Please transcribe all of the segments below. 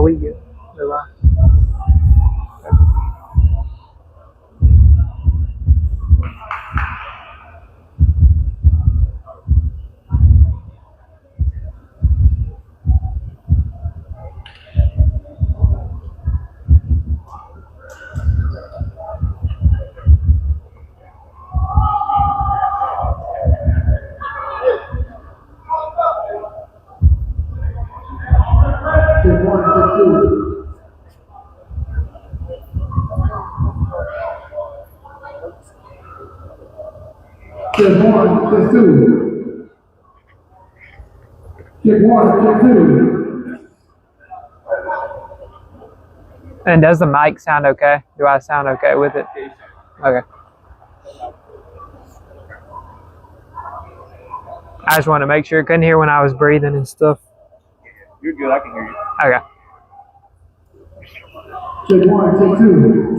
Wii. Được không? Check one, check two. Check one, check two. And does the mic sound okay? Do I sound okay with it? Okay. I just want to make sure. Couldn't hear when I was breathing and stuff. You're good. I can hear you. Okay. Check one, check two.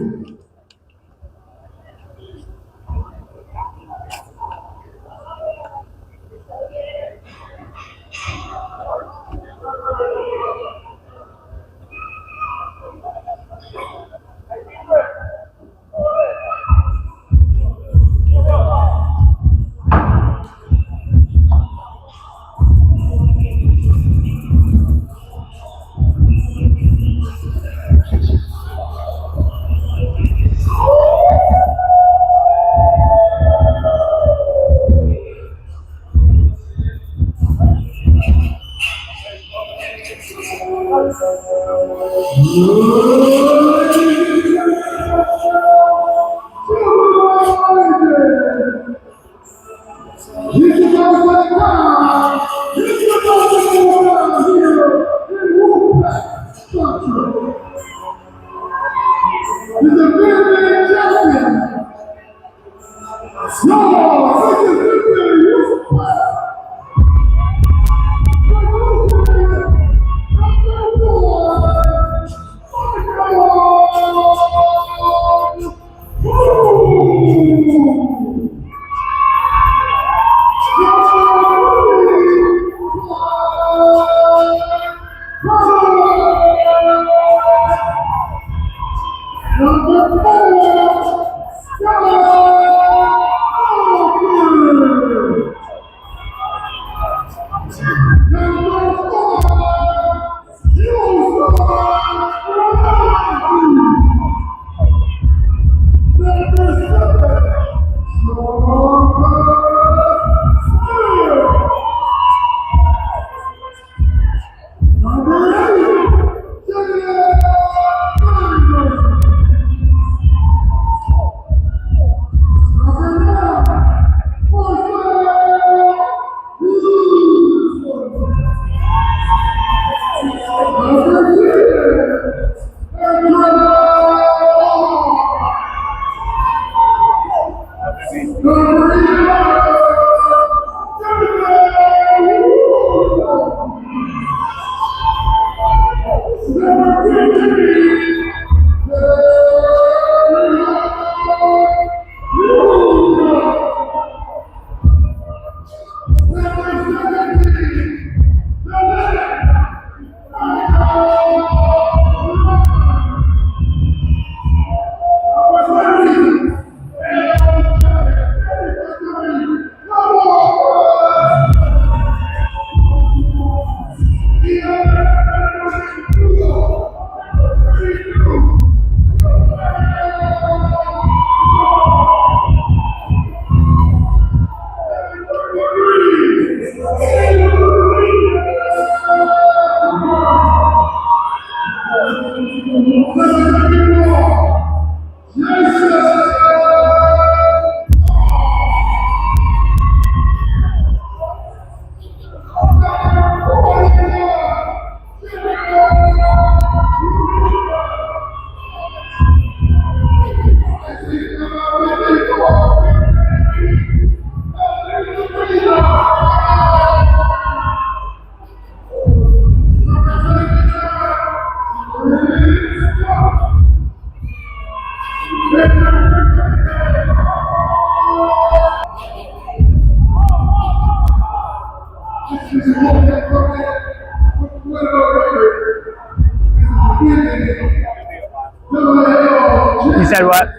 You said what?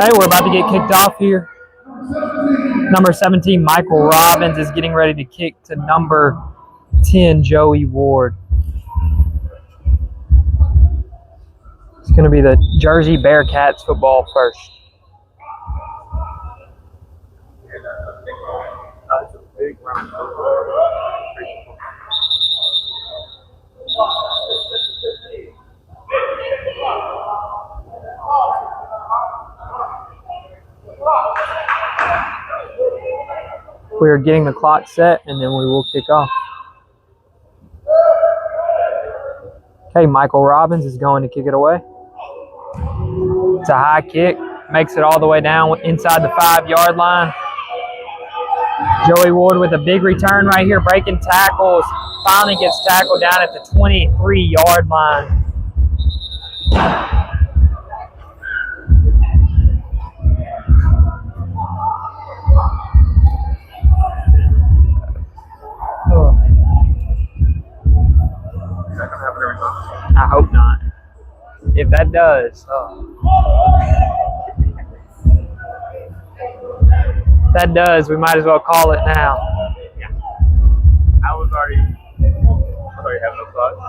Hey, we're about to get kicked off here. Number 17, Michael Robbins, is getting ready to kick to number 10, Joey Ward. It's going to be the Jersey Bearcats football first. We are getting the clock set, and then we will kick off. Okay, Michael Robbins is going to kick it away. It's a high kick, makes it all the way down inside the 5-yard line. Joey Ward with a big return right here, breaking tackles. Finally gets tackled down at the 23-yard line. I hope not. If that does, if that does, we might as well call it now. Yeah. I was already having no thoughts.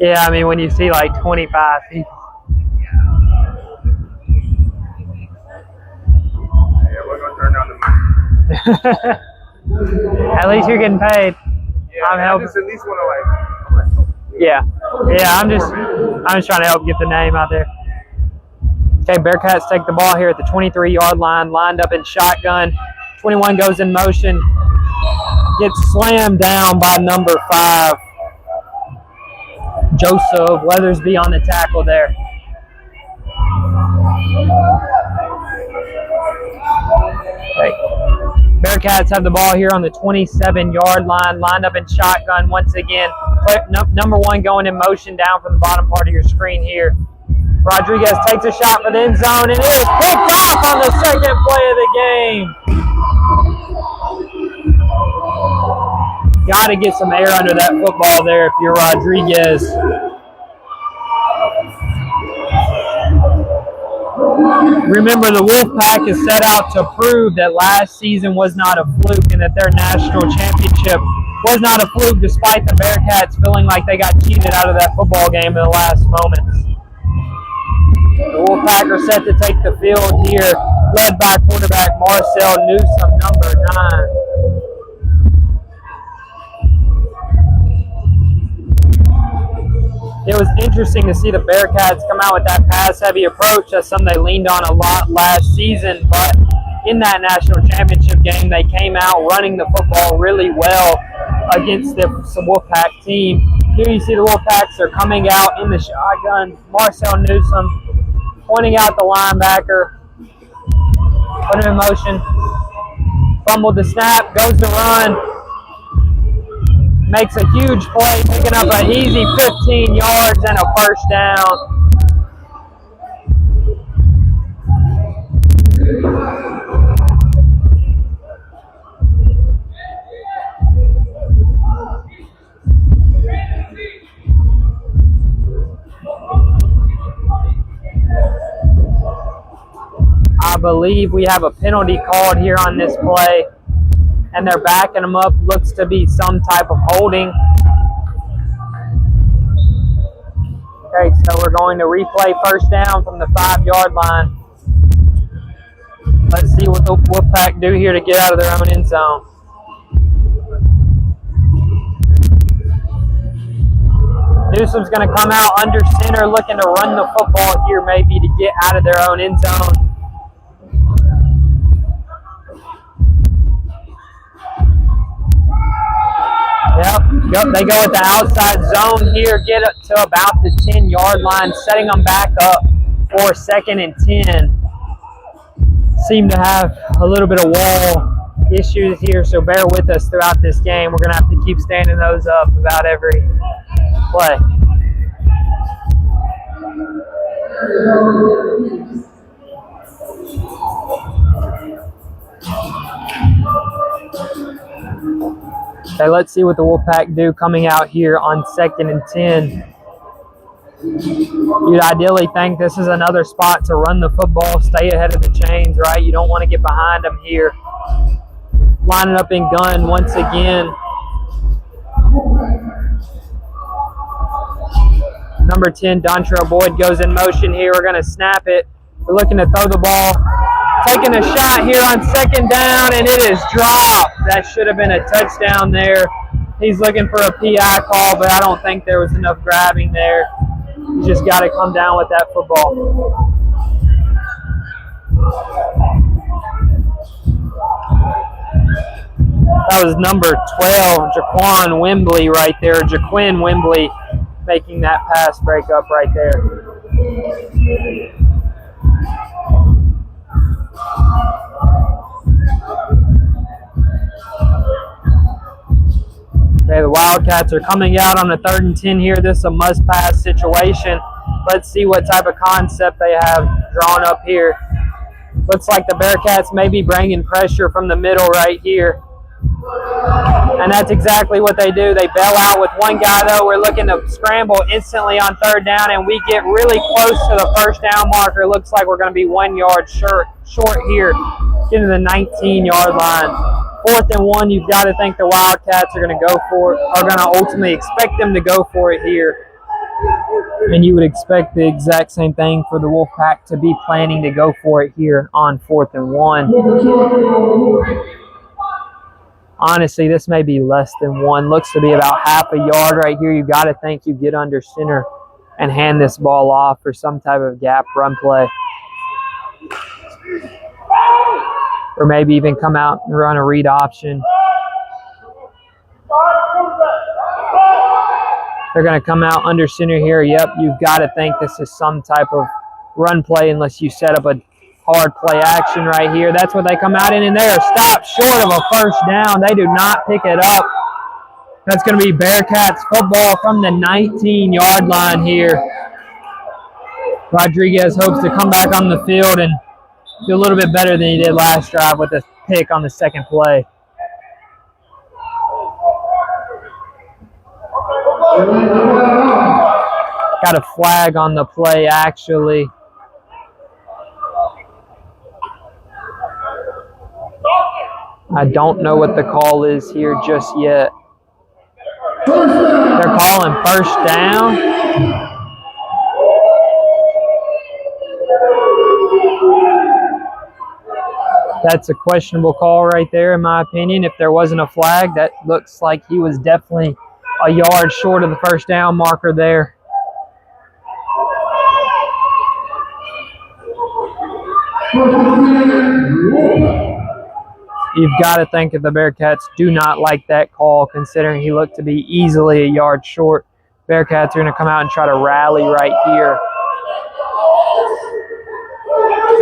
Yeah, I mean, when you see like 25 people. Yeah, we're going to turn down the money. At least you're getting paid. Yeah, I'm helping. I just at least want to Yeah, I'm just trying to help get the name out there. Okay, Bearcats take the ball here at the 23-yard line, lined up in shotgun. 21 goes in motion, gets slammed down by number 5, Joseph Weathersby on the tackle there. Okay. Bearcats have the ball here on the 27-yard line, lined up in shotgun once again. Number 1 going in motion down from the bottom part of your screen here. Rodriguez takes a shot for the end zone, and it is picked off on the second play of the game. Got to get some air under that football there if you're Rodriguez. Remember, the Wolfpack is set out to prove that last season was not a fluke and that their national championship was not a fluke, despite the Bearcats feeling like they got cheated out of that football game in the last moments. The Wolfpack are set to take the field here, led by quarterback Marcel Newsom, number 9. It was interesting to see the Bearcats come out with that pass-heavy approach. That's something they leaned on a lot last season, but in that national championship game, they came out running the football really well against the Wolfpack team. Here you see the Wolfpacks are coming out in the shotgun. Marcel Newsom pointing out the linebacker, put him in motion, fumbled the snap, goes to run, makes a huge play, picking up an easy 15 yards and a first down. I believe we have a penalty called here on this play, and they're backing them up. Looks to be some type of holding. Okay, so we're going to replay first down from the 5-yard line. Let's see what the Wolfpack do here to get out of their own end zone. Newsom's going to come out under center, looking to run the football here, maybe to get out of their own end zone. Yep, they go with the outside zone here, get up to about the 10-yard line, setting them back up for 2nd and 10. Seem to have a little bit of wall issues here, so bear with us throughout this game. We're going to have to keep standing those up about every play. Okay, let's see what the Wolfpack do coming out here on 2nd and 10. You'd ideally think this is another spot to run the football, stay ahead of the chains, right? You don't want to get behind them here. Lining up in gun once again. Number 10, Dontrell Boyd goes in motion here. We're going to snap it. We're looking to throw the ball. Taking a shot here on 2nd down, and it is dropped. That should have been a touchdown there. He's looking for a PI call, but I don't think there was enough grabbing there. You just got to come down with that football. That was number 12, Jaquan Wembley right there. Jaquin Wembley making that pass break up right there. Okay, the Wildcats are coming out on a 3rd and 10 here. This is a must-pass situation. Let's see what type of concept they have drawn up here. Looks like the Bearcats may be bringing pressure from the middle right here. And that's exactly what they do. They bail out with one guy, though. We're looking to scramble instantly on 3rd down, and we get really close to the 1st down marker. Looks like we're going to be 1 yard short here, getting to the 19-yard line. 4th and 1, you've got to think the Wildcats are going to go for it, are going to ultimately expect them to go for it here. And you would expect the exact same thing for the Wolfpack to be planning to go for it here on 4th and 1. Honestly, this may be less than 1. Looks to be about half a yard right here. You got to think you get under center and hand this ball off for some type of gap run play. Or maybe even come out and run a read option. They're going to come out under center here. Yep, you've got to think this is some type of run play unless you set up a hard play action right here. That's what they come out in, and they are stopped short of a 1st down. They do not pick it up. That's going to be Bearcats football from the 19-yard line here. Rodriguez hopes to come back on the field and do a little bit better than he did last drive with a pick on the 2nd play. Got a flag on the play, actually. I don't know what the call is here just yet. They're calling 1st down. That's a questionable call right there, in my opinion. If there wasn't a flag, that looks like he was definitely a yard short of the 1st down marker there. You've got to think that the Bearcats do not like that call, considering he looked to be easily a yard short. Bearcats are going to come out and try to rally right here.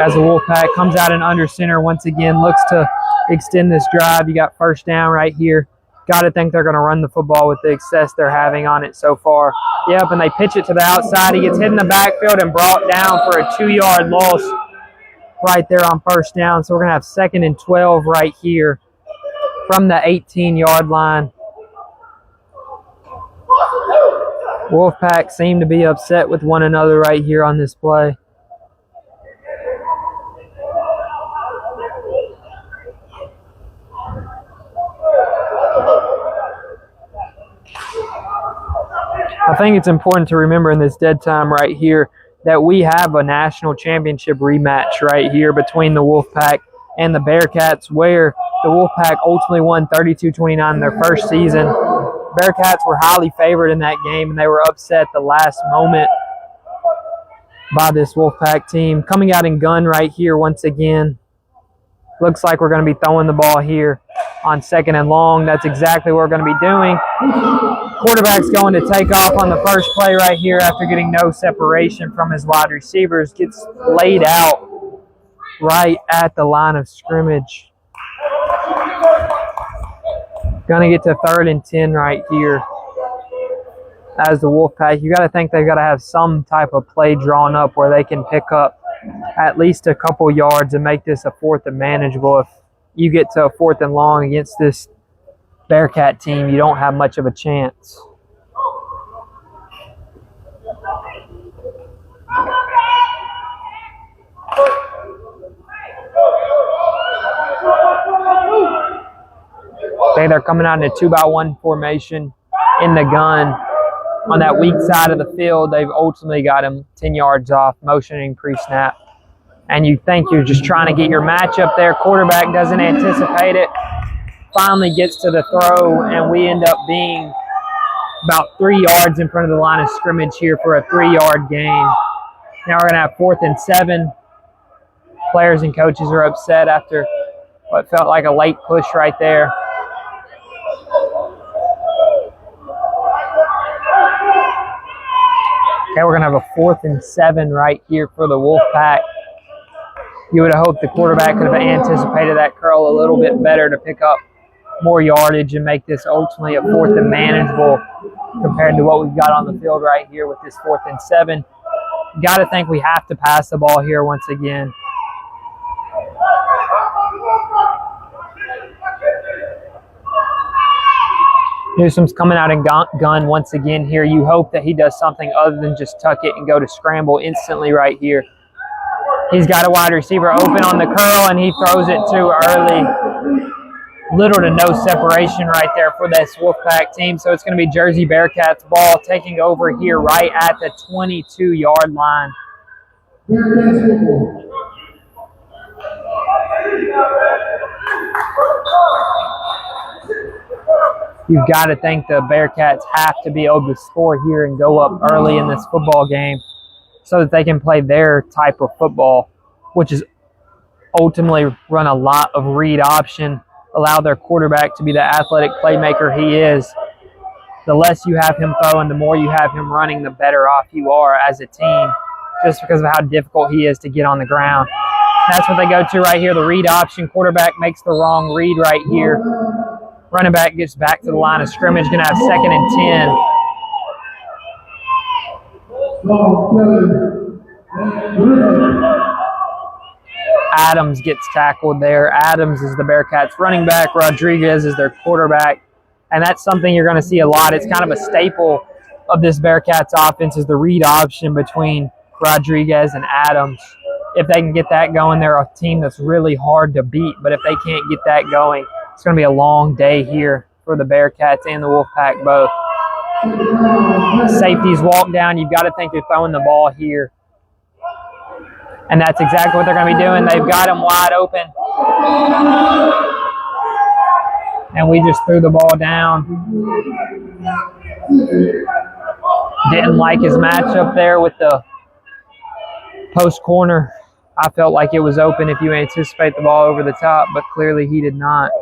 As the Wolfpack comes out and under center once again, looks to extend this drive. You got 1st down right here. Got to think they're going to run the football with the success they're having on it so far. Yep, and they pitch it to the outside. He gets hit in the backfield and brought down for a 2-yard loss right there on 1st down. So we're going to have 2nd and 12 right here from the 18-yard line. Wolfpack seem to be upset with one another right here on this play. I think it's important to remember in this dead time right here that we have a national championship rematch right here between the Wolfpack and the Bearcats, where the Wolfpack ultimately won 32-29 in their 1st season. Bearcats were highly favored in that game, and they were upset at the last moment by this Wolfpack team. Coming out in gun right here once again. Looks like we're going to be throwing the ball here on 2nd and long. That's exactly what we're going to be doing. Quarterback's going to take off on the 1st play right here after getting no separation from his wide receivers. Gets laid out right at the line of scrimmage. Going to get to 3rd and 10 right here. As the Wolfpack, you got to think they've got to have some type of play drawn up where they can pick up at least a couple yards and make this a 4th and manageable. If you get to a 4th and long against this Bearcat team, you don't have much of a chance. Okay, they're coming out in a 2-by-1 formation in the gun. On that weak side of the field, they've ultimately got him 10 yards off, motioning pre-snap. And you think you're just trying to get your matchup there. Quarterback doesn't anticipate it. Finally gets to the throw, and we end up being about 3 yards in front of the line of scrimmage here for a 3-yard gain. Now we're going to have 4th and 7. Players and coaches are upset after what felt like a late push right there. Okay, we're going to have a 4th and 7 right here for the Wolfpack. You would have hoped the quarterback could have anticipated that curl a little bit better to pick up more yardage and make this ultimately a 4th and manageable compared to what we've got on the field right here with this 4th and 7. Got to think we have to pass the ball here once again. Newsom's coming out in gun once again here. You hope that he does something other than just tuck it and go to scramble instantly right here. He's got a wide receiver open on the curl, and he throws it too early. Little to no separation right there for this Wolfpack team. So it's going to be Jersey Bearcats ball taking over here right at the 22-yard line. You've got to think the Bearcats have to be able to score here and go up early in this football game so that they can play their type of football, which is ultimately run a lot of read option, allow their quarterback to be the athletic playmaker he is. The less you have him throwing, the more you have him running, the better off you are as a team, just because of how difficult he is to get on the ground. That's what they go to right here, the read option. Quarterback makes the wrong read right here. Running back gets back to the line of scrimmage, going to have 2nd and 10. Adams gets tackled there. Adams is the Bearcats running back. Rodriguez is their quarterback. And that's something you're going to see a lot. It's kind of a staple of this Bearcats offense is the read option between Rodriguez and Adams. If they can get that going, they're a team that's really hard to beat. But if they can't get that going, it's going to be a long day here for the Bearcats and the Wolfpack both. Safeties walk down. You've got to think they're throwing the ball here. And that's exactly what they're going to be doing. They've got him wide open. And we just threw the ball down. Didn't like his matchup there with the post corner. I felt like it was open if you anticipate the ball over the top, but clearly he did not.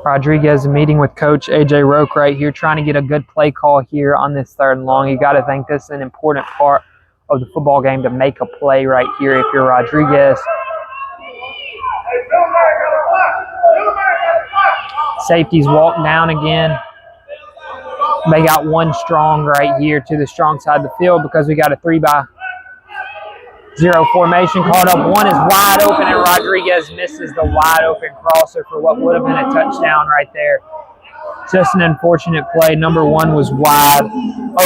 Rodriguez meeting with Coach A.J. Roque right here, trying to get a good play call here on this 3rd and long. You got to think this is an important part of the football game to make a play right here if you're Rodriguez. Safeties walk down again. They got one strong right here to the strong side of the field because we got a 3-by-0 formation called up. One is wide open, and Rodriguez misses the wide open crosser for what would have been a touchdown right there. Just an unfortunate play. Number 1 was wide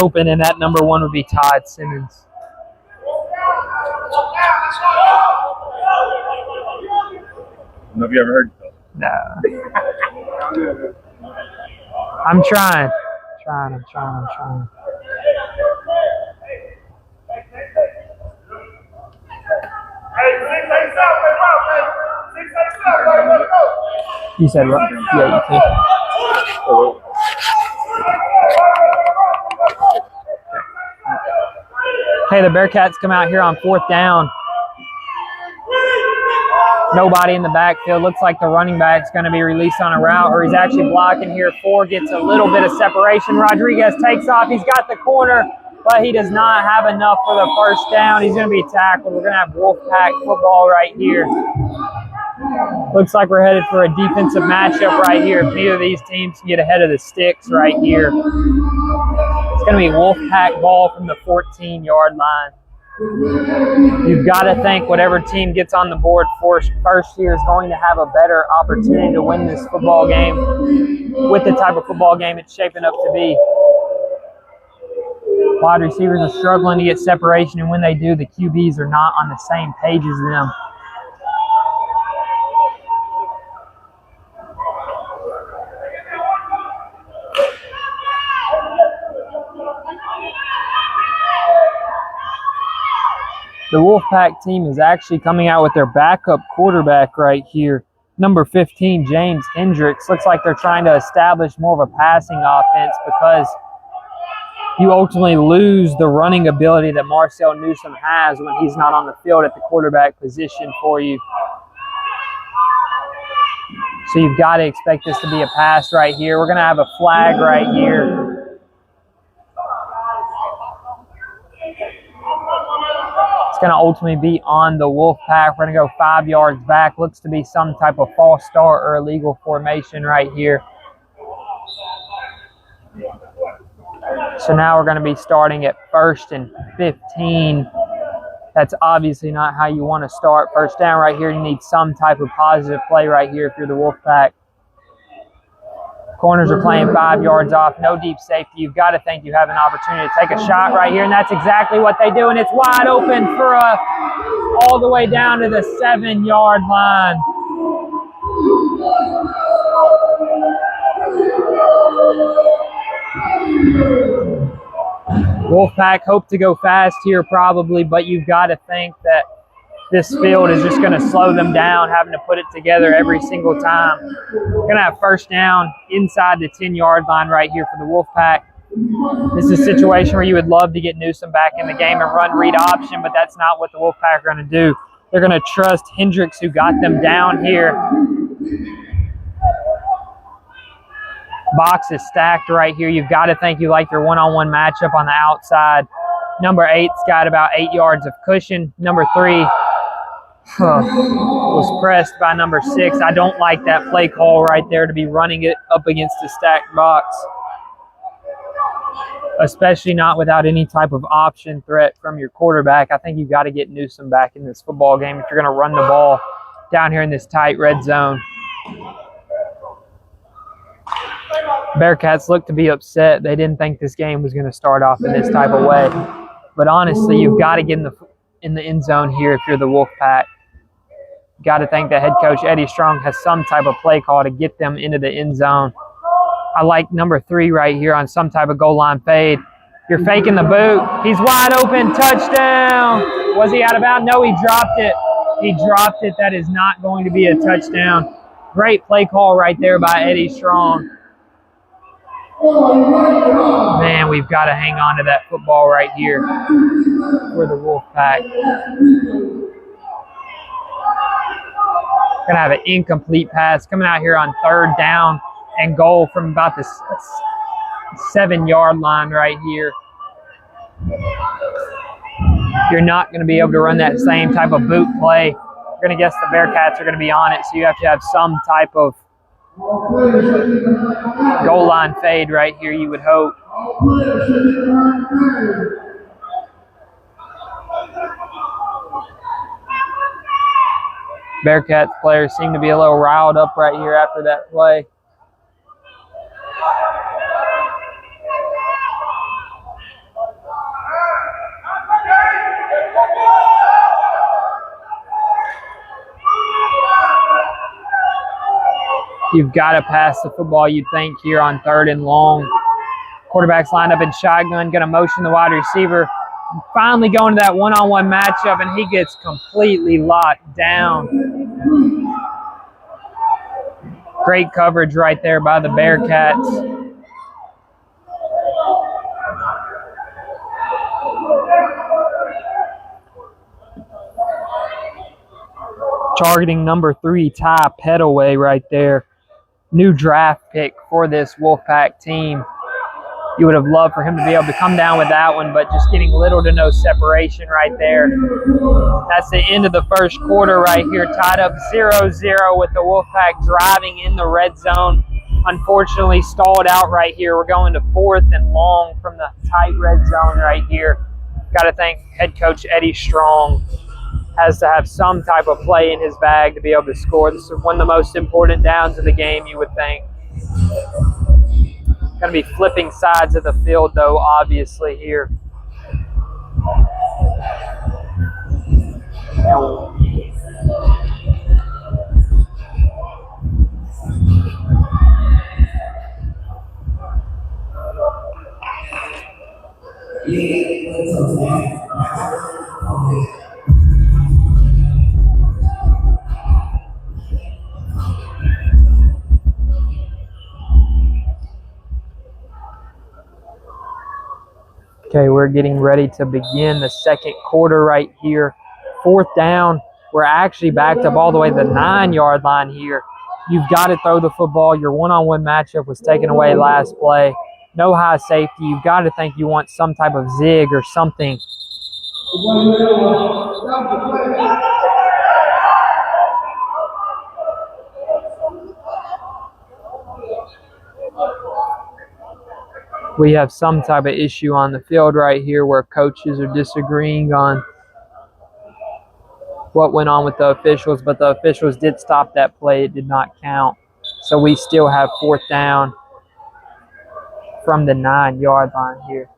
open, and that number 1 would be Todd Simmons. Have you ever heard of it? Nah. I'm trying. I'm trying. You said what? Yeah, you can. Hey, the Bearcats come out here on 4th down. Nobody in the backfield. Looks like the running back's going to be released on a route, or he's actually blocking here. 4 gets a little bit of separation. Rodriguez takes off. He's got the corner, but he does not have enough for the 1st down. He's going to be tackled. We're going to have Wolfpack football right here. Looks like we're headed for a defensive matchup right here. If neither of these teams can get ahead of the sticks right here, it's going to be Wolfpack ball from the 14-yard line. You've got to think whatever team gets on the board first here is going to have a better opportunity to win this football game with the type of football game it's shaping up to be. Wide receivers are struggling to get separation, and when they do, the QBs are not on the same page as them. The Wolfpack team is actually coming out with their backup quarterback right here. Number 15, James Hendricks. Looks like they're trying to establish more of a passing offense because you ultimately lose the running ability that Marcel Newsom has when he's not on the field at the quarterback position for you. So you've got to expect this to be a pass right here. We're going to have a flag right here. It's going to ultimately be on the Wolfpack. We're going to go 5 yards back. Looks to be some type of false start or illegal formation right here. So now we're going to be starting at 1st and 15. That's obviously not how you want to start. First down right here. You need some type of positive play right here if you're the Wolfpack. Corners are playing 5 yards off. No deep safety. You've got to think you have an opportunity to take a shot right here, and that's exactly what they do, and it's wide open for all the way down to the 7-yard line. Wolfpack hope to go fast here probably, but you've got to think that this field is just going to slow them down, having to put it together every single time. We're going to have first down inside the 10-yard line right here for the Wolfpack. This is a situation where you would love to get Newsom back in the game and run read option, but that's not what the Wolfpack are going to do. They're going to trust Hendricks, who got them down here. Box is stacked right here. You've got to think you like your one-on-one matchup on the outside. Number 8's got about 8 yards of cushion. Number 3 was pressed by number 6. I don't like that play call right there to be running it up against the stacked box, especially not without any type of option threat from your quarterback. I think you've got to get Newsom back in this football game if you're going to run the ball down here in this tight red zone. Bearcats look to be upset. They didn't think this game was going to start off in this type of way. But honestly, you've got to get in the end zone here if you're the Wolfpack. Got to think that head coach Eddie Strong has some type of play call to get them into the end zone. I like number 3 right here on some type of goal line fade. You're faking the boot. He's wide open. Touchdown. Was he out of bounds? No, he dropped it. He dropped it. That is not going to be a touchdown. Great play call right there by Eddie Strong. Man, we've got to hang on to that football right here for the Wolfpack. Going to have an incomplete pass coming out here on 3rd down and goal from about the 7-yard line right here. You're not going to be able to run that same type of boot play. You're going to guess the Bearcats are going to be on it, so you have to have some type of goal line fade right here, you would hope. Bearcats players seem to be a little riled up right here after that play. You've got to pass the football, you'd think, here on 3rd and long. Quarterback's lined up in shotgun, going to motion the wide receiver. Finally going to that one-on-one matchup, and he gets completely locked down. Great coverage right there by the Bearcats. Targeting number 3, Ty Pettaway right there. New draft pick for this Wolfpack team. You would have loved for him to be able to come down with that one, but just getting little to no separation right there. That's the end of the first quarter right here, tied up 0-0 with the Wolfpack driving in the red zone. Unfortunately, stalled out right here. We're going to 4th and long from the tight red zone right here. Got to think head coach Eddie Strong has to have some type of play in his bag to be able to score. This is one of the most important downs of the game, you would think. Going to be flipping sides of the field, though, obviously, here. Okay, we're getting ready to begin the second quarter right here. 4th down. We're actually backed up all the way to the 9-yard line here. You've got to throw the football. Your one-on-one matchup was taken away last play. No high safety. You've got to think you want some type of zig or something. We have some type of issue on the field right here where coaches are disagreeing on what went on with the officials, but the officials did stop that play. It did not count. So we still have 4th down from the 9-yard line here.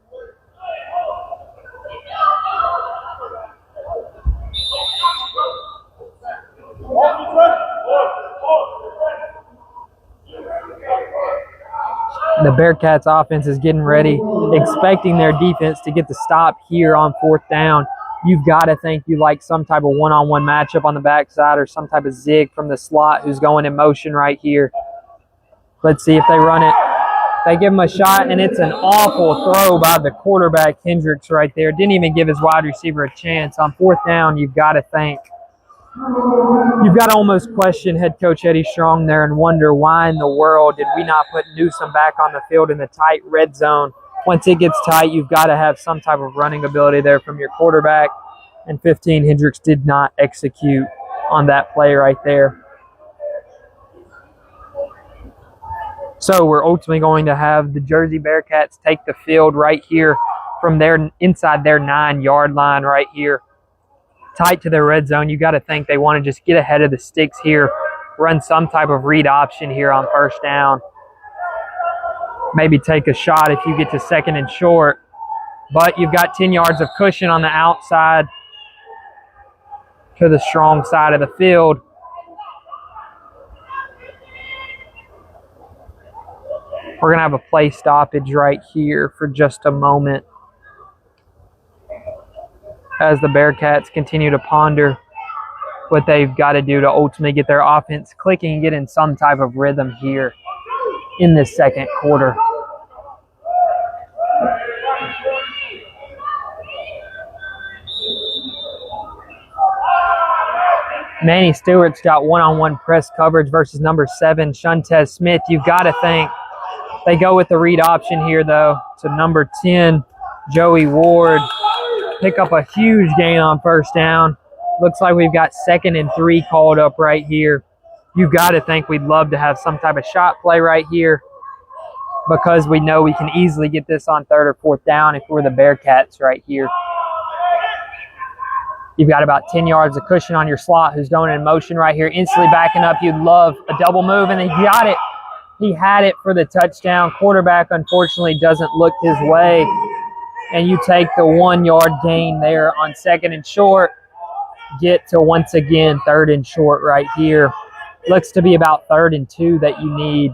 The Bearcats offense is getting ready, expecting their defense to get the stop here on 4th down. You've got to think you like some type of one-on-one matchup on the backside or some type of zig from the slot who's going in motion right here. Let's see if they run it. They give him a shot, and it's an awful throw by the quarterback, Hendricks, right there. Didn't even give his wide receiver a chance. On 4th down, you've got to think. You've got to almost question head coach Eddie Strong there and wonder why in the world did we not put Newsom back on the field in the tight red zone. Once it gets tight, you've got to have some type of running ability there from your quarterback. And 15, Hendricks did not execute on that play right there. So we're ultimately going to have the Jersey Bearcats take the field right here from their inside their 9-yard line right here. Tight to their red zone. You got to think they want to just get ahead of the sticks here, run some type of read option here on 1st down. Maybe take a shot if you get to 2nd and short. But you've got 10 yards of cushion on the outside to the strong side of the field. We're going to have a play stoppage right here for just a moment as the Bearcats continue to ponder what they've got to do to ultimately get their offense clicking and get in some type of rhythm here in this second quarter. Manny Stewart's got one-on-one press coverage versus number 7, Shuntez Smith. You've got to think they go with the read option here, though, to number 10, Joey Ward. Pick up a huge gain on 1st down. Looks like we've got 2nd and 3 called up right here. You've got to think we'd love to have some type of shot play right here because we know we can easily get this on 3rd or 4th down if we're the Bearcats right here. You've got about 10 yards of cushion on your slot who's going in motion right here. Instantly backing up. You'd love a double move, and he got it. He had it for the touchdown. Quarterback, unfortunately, doesn't look his way. And you take the 1-yard gain there on 2nd and short. Get to, once again, 3rd and short right here. Looks to be about 3rd and 2 that you need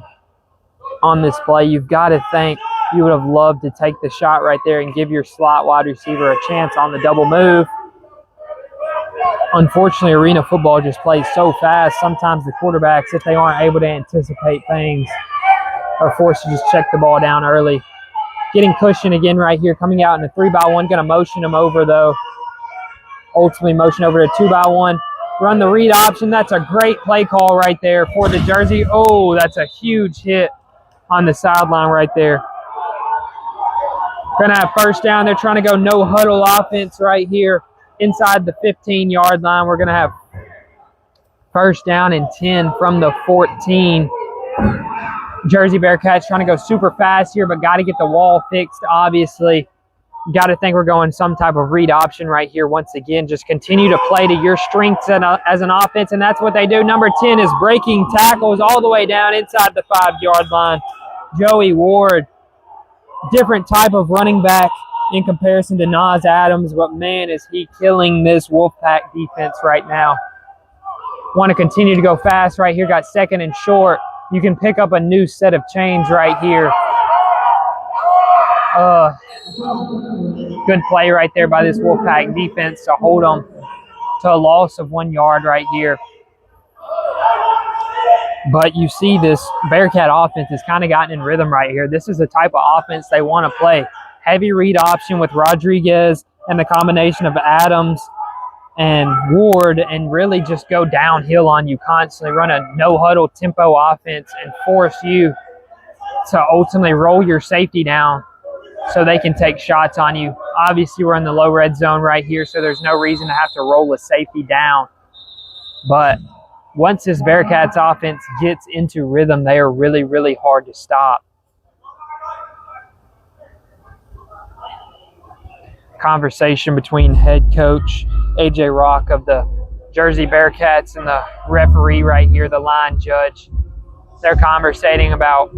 on this play. You've got to think you would have loved to take the shot right there and give your slot wide receiver a chance on the double move. Unfortunately, arena football just plays so fast. Sometimes the quarterbacks, if they aren't able to anticipate things, are forced to just check the ball down early. Getting cushion again right here, coming out in a 3-by-1. Going to motion him over, though. Ultimately motion over to 2-by-1. Run the read option. That's a great play call right there for the Jersey. Oh, that's a huge hit on the sideline right there. Going to have 1st down. They're trying to go no huddle offense right here inside the 15-yard line. We're going to have 1st down and 10 from the 14. Jersey Bearcats trying to go super fast here, but got to get the wall fixed, obviously. Got to think we're going some type of read option right here once again. Just continue to play to your strengths as an offense, and that's what they do. Number 10 is breaking tackles all the way down inside the 5-yard line. Joey Ward, different type of running back in comparison to Nas Adams, but man, is he killing this Wolfpack defense right now. Want to continue to go fast right here. Got 2nd and short. You can pick up a new set of chains right here. Good play right there by this Wolfpack defense to hold them to a loss of 1 yard right here. But you see this Bearcat offense has kind of gotten in rhythm right here. This is the type of offense they want to play. Heavy read option with Rodriguez and the combination of Adams and Ward, and really just go downhill on you constantly, run a no-huddle tempo offense and force you to ultimately roll your safety down so they can take shots on you. Obviously, we're in the low red zone right here, so there's no reason to have to roll a safety down. But once this Bearcats offense gets into rhythm, they are really, really hard to stop. Conversation between head coach A.J. Rock of the Jersey Bearcats and the referee right here, the line judge. They're conversating about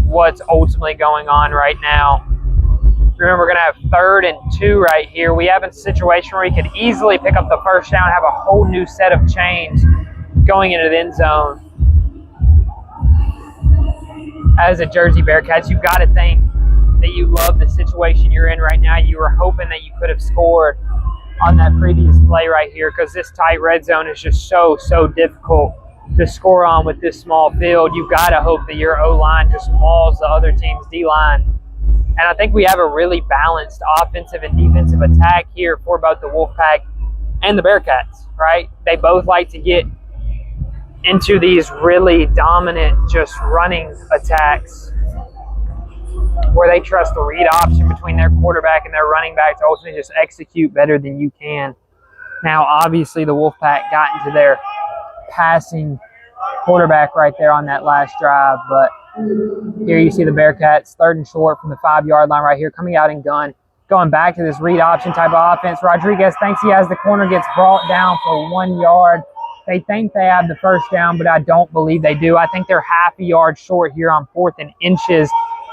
what's ultimately going on right now. Remember, we're going to have 3rd and 2 right here. We have a situation where we could easily pick up the first down, have a whole new set of chains going into the end zone. As a Jersey Bearcats, you've got to think that you love the situation you're in right now. You were hoping that you could have scored on that previous play right here, because this tight red zone is just so difficult to score on with this small field. You've got to hope that your O-line just mauls the other team's D-line. And I think we have a really balanced offensive and defensive attack here for both the Wolfpack and the Bearcats, right? They both like to get into these really dominant just running attacks where they trust the read option between their quarterback and their running back to ultimately just execute better than you can. Now, obviously, the Wolfpack got into their passing quarterback right there on that last drive, but here you see the Bearcats 3rd and short from the 5-yard line right here, coming out in gun, going back to this read option type of offense. Rodriguez thinks he has the corner, gets brought down for 1 yard. They think they have the first down, but I don't believe they do. I think they're half a yard short here on 4th and inches,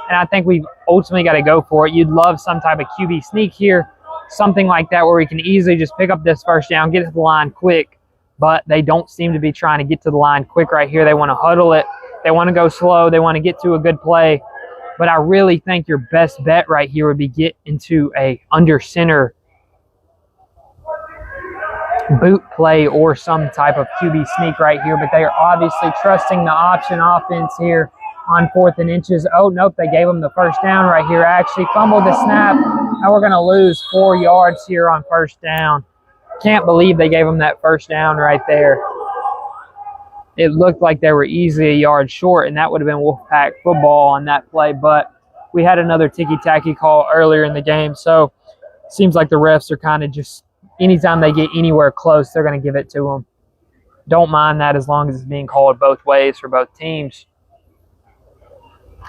and I think we've ultimately got to go for it. You'd love some type of QB sneak here, something like that where we can easily just pick up this first down, get to the line quick, but they don't seem to be trying to get to the line quick right here. They want to huddle it. They want to go slow. They want to get to a good play. But I really think your best bet right here would be get into a under center boot play or some type of QB sneak right here. But they are obviously trusting the option offense here on 4th and inches. Oh, nope, they gave them the first down right here. Actually fumbled the snap, and we're going to lose 4 yards here on first down. Can't believe they gave them that first down right there. It looked like they were easily a yard short, and that would have been Wolfpack football on that play, but we had another ticky-tacky call earlier in the game, so it seems like the refs are kind of just, anytime they get anywhere close, they're going to give it to them. Don't mind that as long as it's being called both ways for both teams.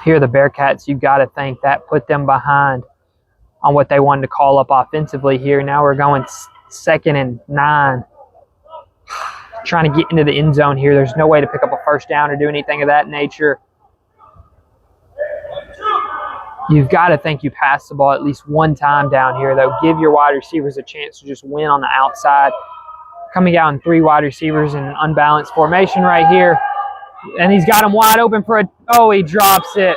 Here, the Bearcats, you've got to think that put them behind on what they wanted to call up offensively here. Now we're going 2nd and 9. Trying to get into the end zone here. There's no way to pick up a first down or do anything of that nature. You've got to think you pass the ball at least one time down here, though. Give your wide receivers a chance to just win on the outside. Coming out in 3 wide receivers in an unbalanced formation right here. And he's got him wide open for a, oh, he drops it.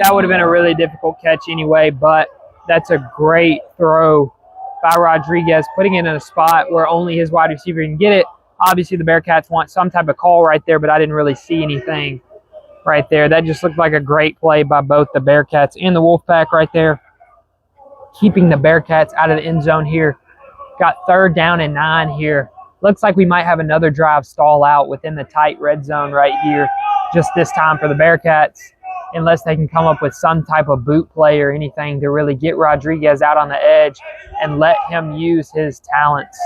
That would have been a really difficult catch anyway, but that's a great throw by Rodriguez, putting it in a spot where only his wide receiver can get it. Obviously, the Bearcats want some type of call right there, but I didn't really see anything right there. That just looked like a great play by both the Bearcats and the Wolfpack right there, keeping the Bearcats out of the end zone here. Got 3rd down and 9 here. Looks like we might have another drive stall out within the tight red zone right here, just this time for the Bearcats, unless they can come up with some type of boot play or anything to really get Rodriguez out on the edge and let him use his talents.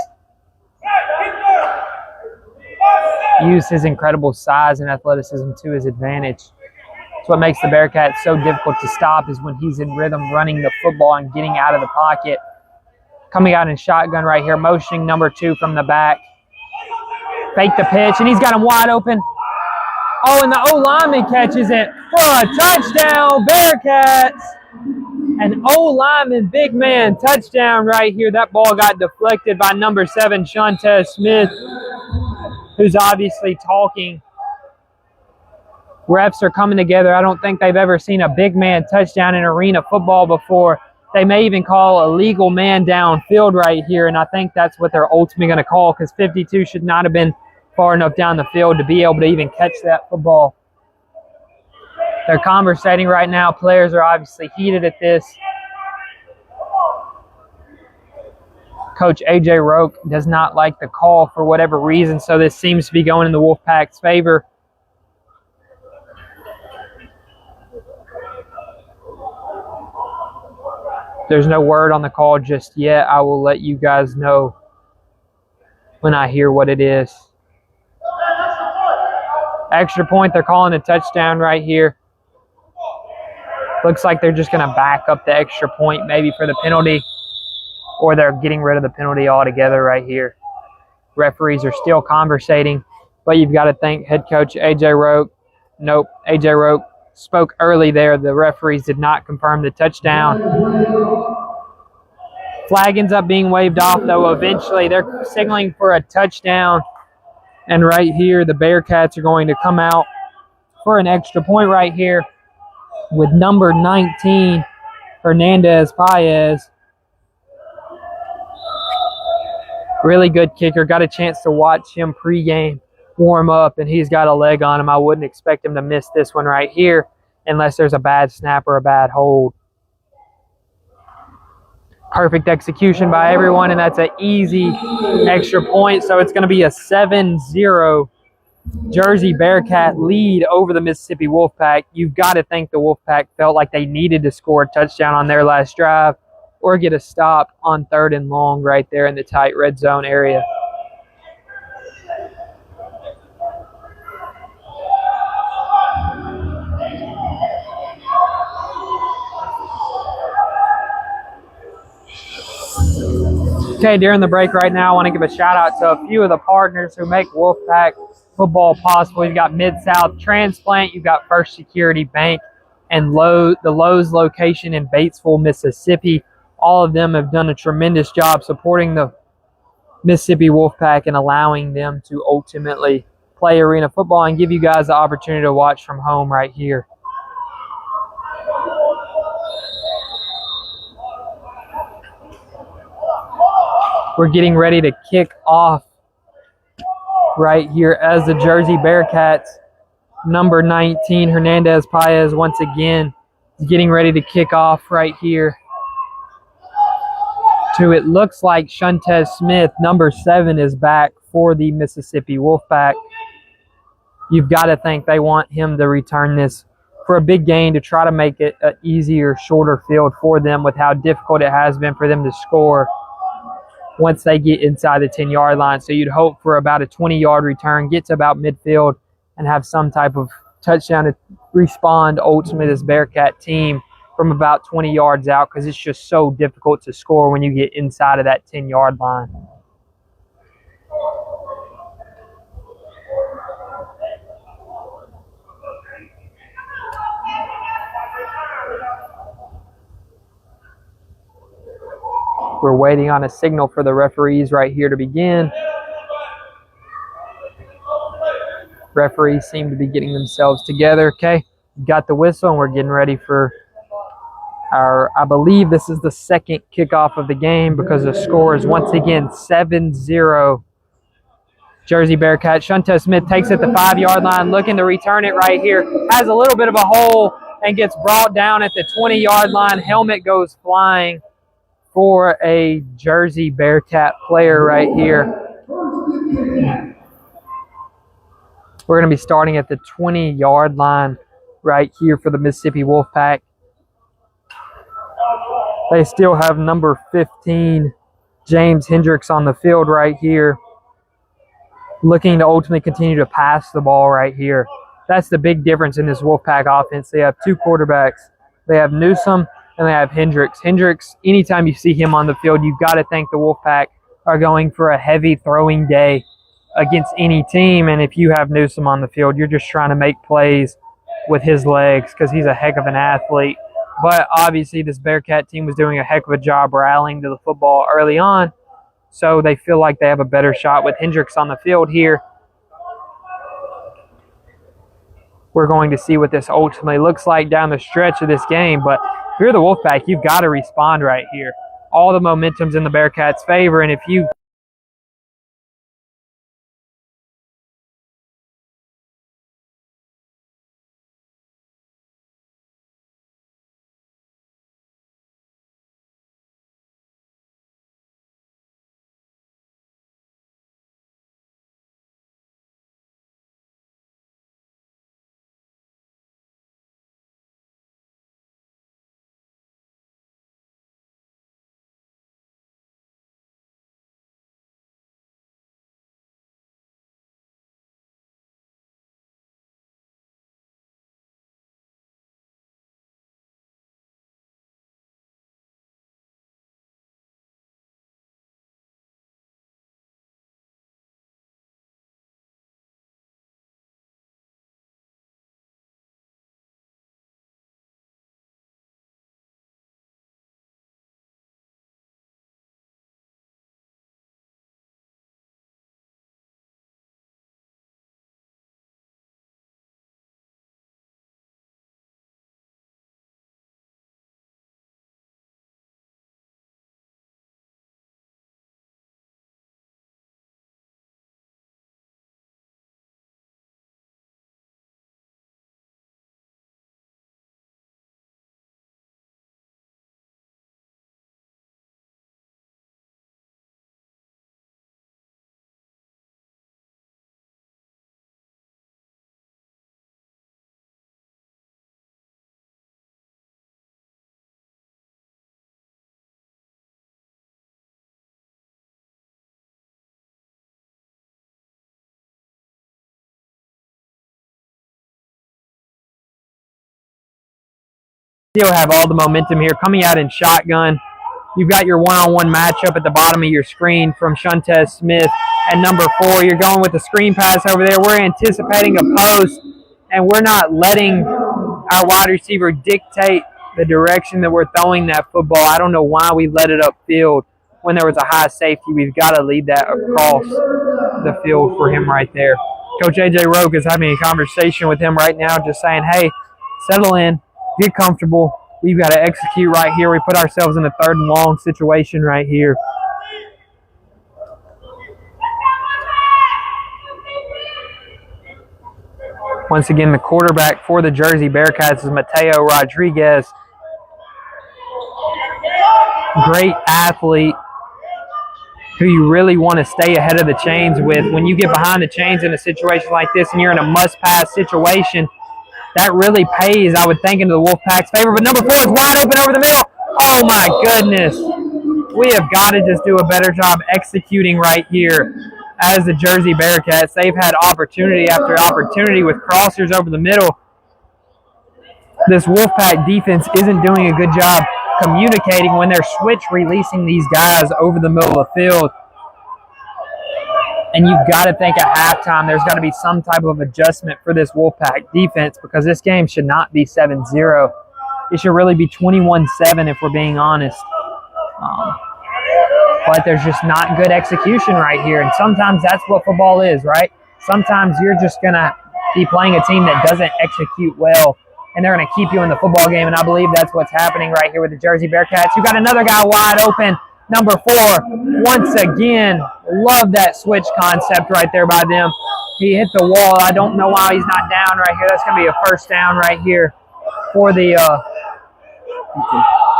Use his incredible size and athleticism to his advantage. It's what makes the Bearcats so difficult to stop is when he's in rhythm running the football and getting out of the pocket. Coming out in shotgun right here, motioning number 2 from the back. Fake the pitch, and he's got him wide open. Oh, and the O-lineman catches it for a touchdown, Bearcats. An O-lineman, big man, touchdown right here. That ball got deflected by number 7, Shantez Smith, who's obviously talking. Refs are coming together. I don't think they've ever seen a big man touchdown in arena football before. They may even call a legal man downfield right here, and I think that's what they're ultimately going to call because 52 should not have been far enough down the field to be able to even catch that football. They're conversating right now. Players are obviously heated at this. Coach A.J. Roque does not like the call for whatever reason, so this seems to be going in the Wolfpack's favor. There's no word on the call just yet. I will let you guys know when I hear what it is. Extra point, they're calling a touchdown right here. Looks like they're just going to back up the extra point maybe for the penalty, or they're getting rid of the penalty altogether right here. Referees are still conversating, but you've got to think head coach A.J. Roque. Nope, A.J. Roque spoke early there. The referees did not confirm the touchdown. Flag ends up being waved off, though, eventually. They're signaling for a touchdown. And right here, the Bearcats are going to come out for an extra point right here with number 19, Hernandez Paez. Really good kicker. Got a chance to watch him pregame warm up, and he's got a leg on him. I wouldn't expect him to miss this one right here unless there's a bad snap or a bad hold. Perfect execution by everyone, and that's an easy extra point. So it's going to be a 7-0 Jersey Bearcat lead over the Mississippi Wolfpack. You've got to think the Wolfpack felt like they needed to score a touchdown on their last drive or get a stop on 3rd and long right there in the tight red zone area. Okay, during the break right now, I want to give a shout out to a few of the partners who make Wolfpack football possible. You've got Mid-South Transplant, you've got First Security Bank, and the Lowe's location in Batesville, Mississippi. All of them have done a tremendous job supporting the Mississippi Wolfpack and allowing them to ultimately play arena football and give you guys the opportunity to watch from home right here. We're getting ready to kick off right here as the Jersey Bearcats. Number 19, Hernandez Paez, once again, is getting ready to kick off right here. It looks like Shantez Smith, number 7, is back for the Mississippi Wolfpack. You've got to think they want him to return this for a big gain to try to make it an easier, shorter field for them with how difficult it has been for them to score once they get inside the 10-yard line. So you'd hope for about a 20-yard return, get to about midfield, and have some type of touchdown to respond ultimately this Bearcat team from about 20 yards out, because it's just so difficult to score when you get inside of that 10-yard line. We're waiting on a signal for the referees right here to begin. Referees seem to be getting themselves together. Okay, got the whistle, and we're getting ready for I believe this is the second kickoff of the game, because the score is once again 7-0 Jersey Bearcats. Shantez Smith takes it the 5-yard line, looking to return it right here. Has a little bit of a hole and gets brought down at the 20-yard line. Helmet goes flying for a Jersey Bearcat player right here. We're going to be starting at the 20-yard line right here for the Mississippi Wolfpack. They still have number 15, James Hendricks, on the field right here, looking to ultimately continue to pass the ball right here. That's the big difference in this Wolfpack offense. They have two quarterbacks. They have Newsome and they have Hendricks. Hendricks, anytime you see him on the field, you've got to think the Wolfpack are going for a heavy throwing day against any team. And if you have Newsome on the field, you're just trying to make plays with his legs because he's a heck of an athlete. But obviously this Bearcat team was doing a heck of a job rallying to the football early on, so they feel like they have a better shot with Hendricks on the field here. We're going to see what this ultimately looks like down the stretch of this game. But if you're the Wolfpack, you've got to respond right here. All the momentum's in the Bearcats' favor, and if you still have all the momentum here coming out in shotgun, you've got your one-on-one matchup at the bottom of your screen from Shuntez Smith and number 4. You're going with the screen pass over there. We're anticipating a post, and we're not letting our wide receiver dictate the direction that we're throwing that football. I don't know why we let it upfield when there was a high safety. We've got to lead that across the field for him right there. Coach A.J. Roque is having a conversation with him right now, just saying, hey, settle in, get comfortable. We've got to execute right here. We put ourselves in a 3rd and long situation right here. Once again, the quarterback for the Jersey Bearcats is Mateo Rodriguez. Great athlete who you really want to stay ahead of the chains with. When you get behind the chains in a situation like this and you're in a must-pass situation, that really pays, I would think, into the Wolfpack's favor. But number 4 is wide open over the middle. Oh, my goodness. We have got to just do a better job executing right here as the Jersey Bearcats. They've had opportunity after opportunity with crossers over the middle. This Wolfpack defense isn't doing a good job communicating when they're switch releasing these guys over the middle of the field. And you've got to think at halftime there's got to be some type of adjustment for this Wolfpack defense, because this game should not be 7-0. It should really be 21-7 if we're being honest. But there's just not good execution right here. And sometimes that's what football is, right? Sometimes you're just going to be playing a team that doesn't execute well, and they're going to keep you in the football game. And I believe that's what's happening right here with the Jersey Bearcats. You got another guy wide open. Number 4, once again, love that switch concept right there by them. He hit the wall. I don't know why he's not down right here. That's going to be a 1st down right here for the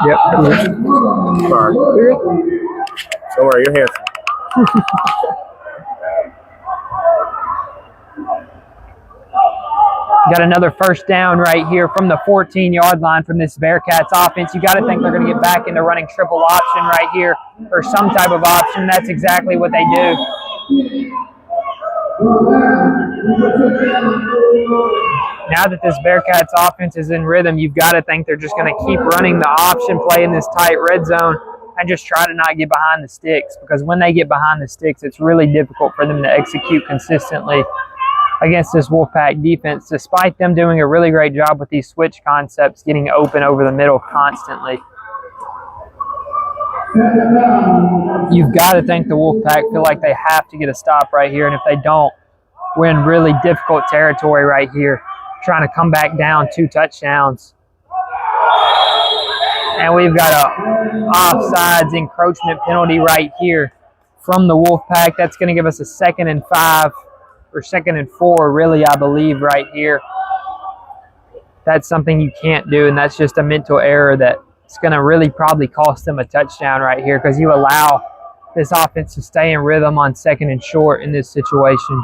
Yep. Sorry. Don't worry, you're handsome. Got another 1st down right here from the 14-yard line from this Bearcats offense. You got to think they're going to get back into running triple option right here, or some type of option. That's exactly what they do. Now that this Bearcats offense is in rhythm, you've got to think they're just going to keep running the option play in this tight red zone and just try to not get behind the sticks, because when they get behind the sticks, it's really difficult for them to execute consistently against this Wolfpack defense, despite them doing a really great job with these switch concepts, getting open over the middle constantly. You've got to think the Wolfpack feel like they have to get a stop right here, and if they don't, we're in really difficult territory right here, trying to come back down 2 touchdowns. And we've got a offsides encroachment penalty right here from the Wolfpack. That's going to give us a 2nd and 5, or 2nd and 4, really, I believe, right here. That's something you can't do, and that's just a mental error that's going to really probably cost them a touchdown right here, because you allow this offense to stay in rhythm on 2nd and short in this situation.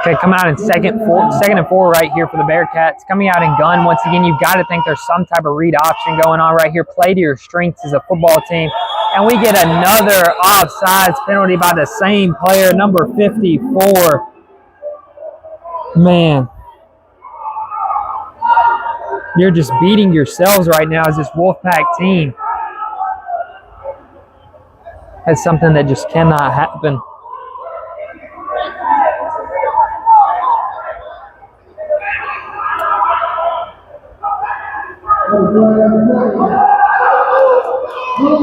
Okay, coming out in 2nd and 4 right here for the Bearcats. Coming out in gun once again. You've got to think there's some type of read option going on right here. Play to your strengths as a football team. And we get another offsides penalty by the same player, number 54. Man. You're just beating yourselves right now as this Wolfpack team. That's something that just cannot happen.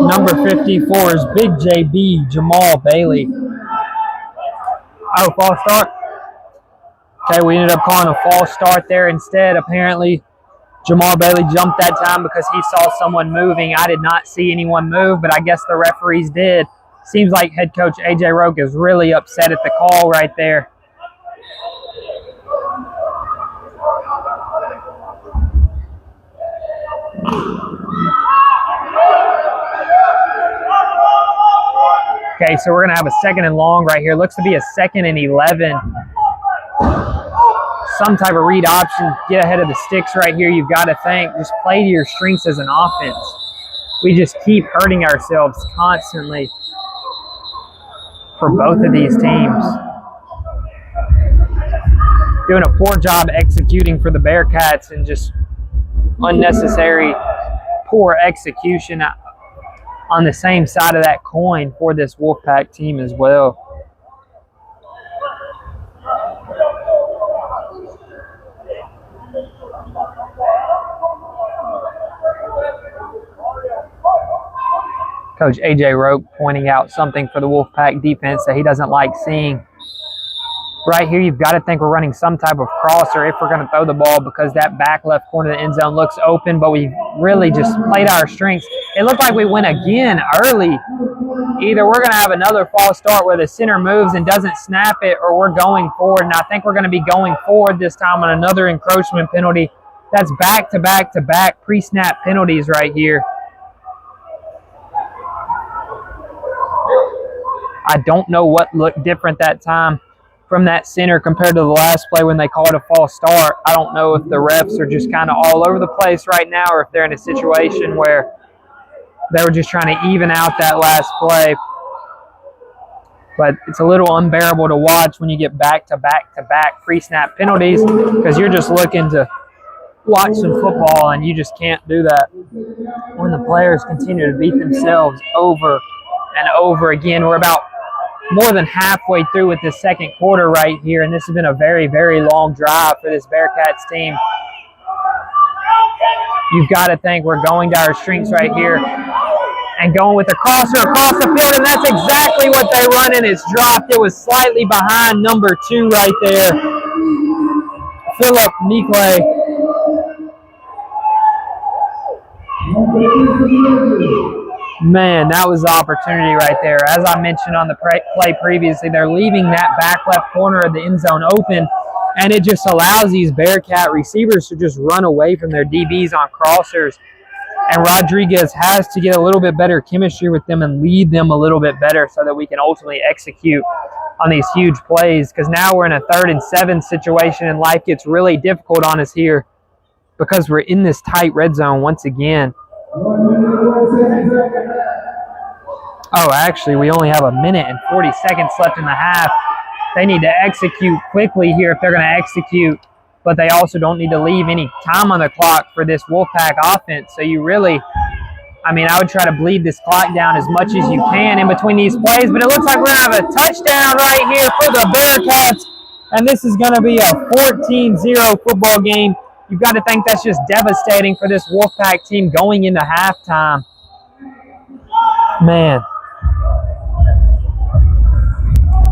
Number 54 is Big JB, Jamal Bailey. Oh, false start. Okay, we ended up calling a false start there instead. Apparently, Jamal Bailey jumped that time because he saw someone moving. I did not see anyone move, but I guess the referees did. Seems like head coach AJ Roque is really upset at the call right there. Okay, so we're going to have a 2nd and long right here. Looks to be a 2nd and 11. Some type of read option. Get ahead of the sticks right here. You've got to think. Just play to your strengths as an offense. We just keep hurting ourselves constantly for both of these teams. Doing a poor job executing for the Bearcats and just unnecessary poor execution on the same side of that coin for this Wolfpack team as well. Coach AJ Roque pointing out something for the Wolfpack defense that he doesn't like seeing. Right here, you've got to think we're running some type of crosser if we're going to throw the ball, because that back left corner of the end zone looks open, but we really just played our strengths. It looked like we went again early. Either we're going to have another false start where the center moves and doesn't snap it, or we're going forward, and I think we're going to be going forward this time on another encroachment penalty. That's back-to-back-to-back pre-snap penalties right here. I don't know what looked different that time from that center compared to the last play when they called a false start. I don't know if the refs are just kind of all over the place right now, or if they're in a situation where they were just trying to even out that last play. But it's a little unbearable to watch when you get back-to-back-to-back pre-snap penalties, because you're just looking to watch some football and you just can't do that when the players continue to beat themselves over and over again. We're about more than halfway through with this second quarter right here, and this has been a very, very long drive for this Bearcats team. You've got to think we're going to our strengths right here and going with a crosser across the field, and that's exactly what they run, and it's dropped. It was slightly behind number 2 right there, Philip Niklay. Man, that was the opportunity right there. As I mentioned on the play previously, they're leaving that back left corner of the end zone open, and it just allows these Bearcat receivers to just run away from their DBs on crossers. And Rodriguez has to get a little bit better chemistry with them and lead them a little bit better so that we can ultimately execute on these huge plays, because now we're in a 3rd and 7 situation and life gets really difficult on us here because we're in this tight red zone once again. Oh, actually, we only have 1 minute and 40 seconds left in the half. They need to execute quickly here if they're going to execute, but they also don't need to leave any time on the clock for this Wolfpack offense. So you really, I would try to bleed this clock down as much as you can in between these plays, but it looks like we're going to have a touchdown right here for the Bearcats, and this is going to be a 14-0 football game. You've got to think that's just devastating for this Wolfpack team going into halftime. Man.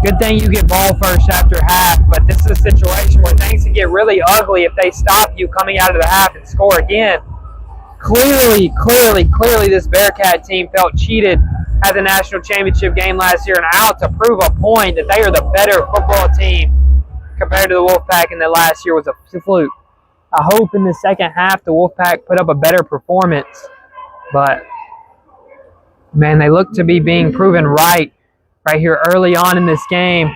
Good thing you get ball first after half, but this is a situation where things can get really ugly if they stop you coming out of the half and score again. Clearly, this Bearcat team felt cheated at the national championship game last year and out to prove a point that they are the better football team compared to the Wolfpack, and that last year was a fluke. I hope in the second half the Wolfpack put up a better performance, but man, they look to be being proven right here early on in this game,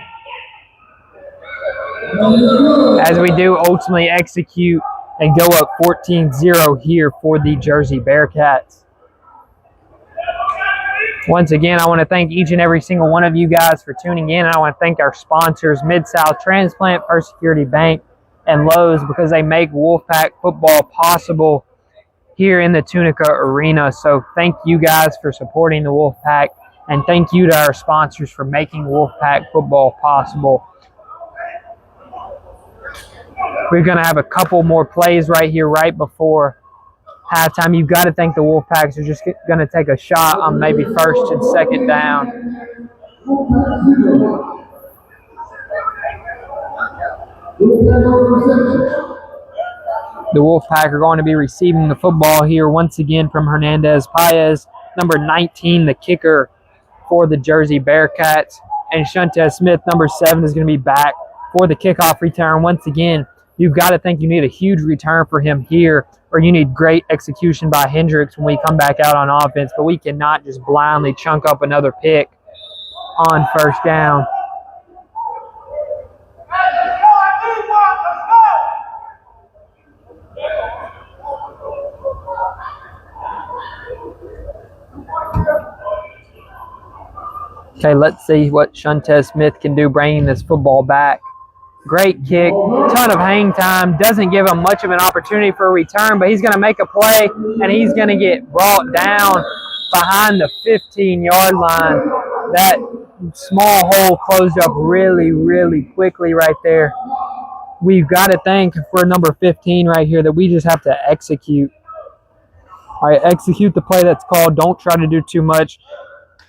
as we do ultimately execute and go up 14-0 here for the Jersey Bearcats. Once again, I want to thank each and every single one of you guys for tuning in. I want to thank our sponsors, Mid-South Transplant, First Security Bank, and Lowe's, because they make Wolfpack football possible here in the Tunica Arena. So thank you guys for supporting the Wolfpack, and thank you to our sponsors for making Wolfpack football possible. We're going to have a couple more plays right here right before halftime. You've got to think the Wolfpacks are just going to take a shot on maybe 1st and 2nd down. The Wolfpack are going to be receiving the football here once again from Hernandez Paez, number 19, the kicker for the Jersey Bearcats. And Shantez Smith, number 7, is going to be back for the kickoff return. Once again, you've got to think you need a huge return for him here, or you need great execution by Hendricks when we come back out on offense. But we cannot just blindly chunk up another pick on 1st down. Okay, let's see what Shantez Smith can do bringing this football back. Great kick, ton of hang time, doesn't give him much of an opportunity for a return, but he's going to make a play, and he's going to get brought down behind the 15-yard line. That small hole closed up really quickly right there. We've got to think for number 15 right here that we just have to execute. All right, execute the play that's called. Don't try to do too much.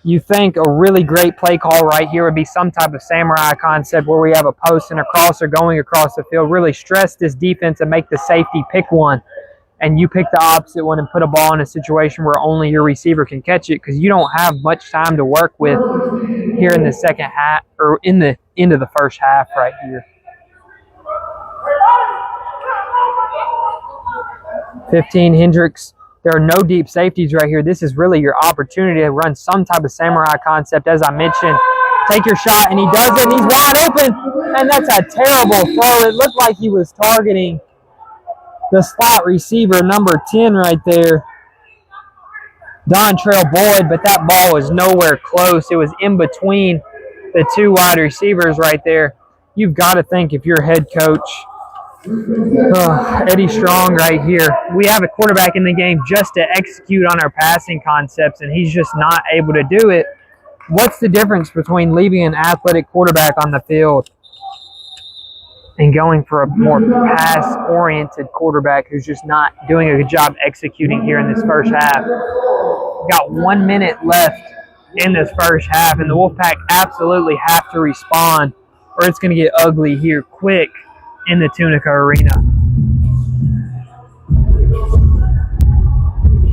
You think a really great play call right here would be some type of samurai concept where we have a post and a crosser going across the field. Really stress this defense and make the safety pick one. And you pick the opposite one and put a ball in a situation where only your receiver can catch it, because you don't have much time to work with here in the second half, or in the end of the first half right here. 15, Hendricks. There are no deep safeties right here. This is really your opportunity to run some type of samurai concept, as I mentioned. Take your shot, and he does it, and he's wide open. And that's a terrible throw. It looked like he was targeting the slot receiver, number 10 right there, Dontrell Boyd, but that ball was nowhere close. It was in between the two wide receivers right there. You've got to think, if you're head coach, Eddie Strong right here, we have a quarterback in the game just to execute on our passing concepts, and he's just not able to do it. What's the difference between leaving an athletic quarterback on the field and going for a more pass-oriented quarterback who's just not doing a good job executing here in this first half? We've got 1 minute left in this first half, and the Wolfpack absolutely have to respond, or it's going to get ugly here quick in the Tunica Arena.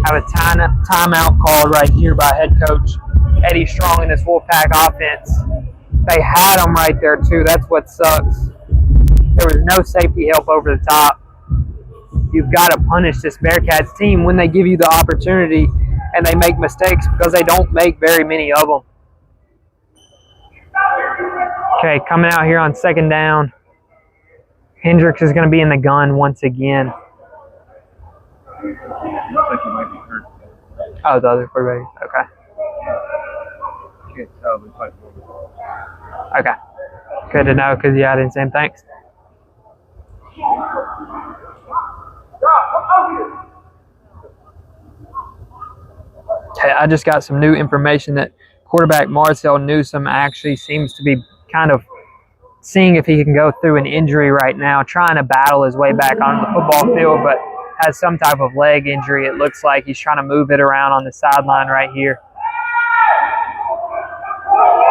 Have a timeout called right here by head coach Eddie Strong in this Wolfpack offense. They had him right there too. That's what sucks. There was no safety help over the top. You've got to punish this Bearcats team when they give you the opportunity and they make mistakes, because they don't make very many of them. Okay, coming out here on second down. Hendricks is going to be in the gun once again. Looks like he might be hurt. Oh, the other quarterback. Okay. Can't tell, but probably. Okay. Good to know because, yeah, I didn't say him. Thanks. Okay, I just got some new information that quarterback Marcel Newsom actually seems to be kind of seeing if he can go through an injury right now, trying to battle his way back onto the football field, but has some type of leg injury. It looks like he's trying to move it around on the sideline right here.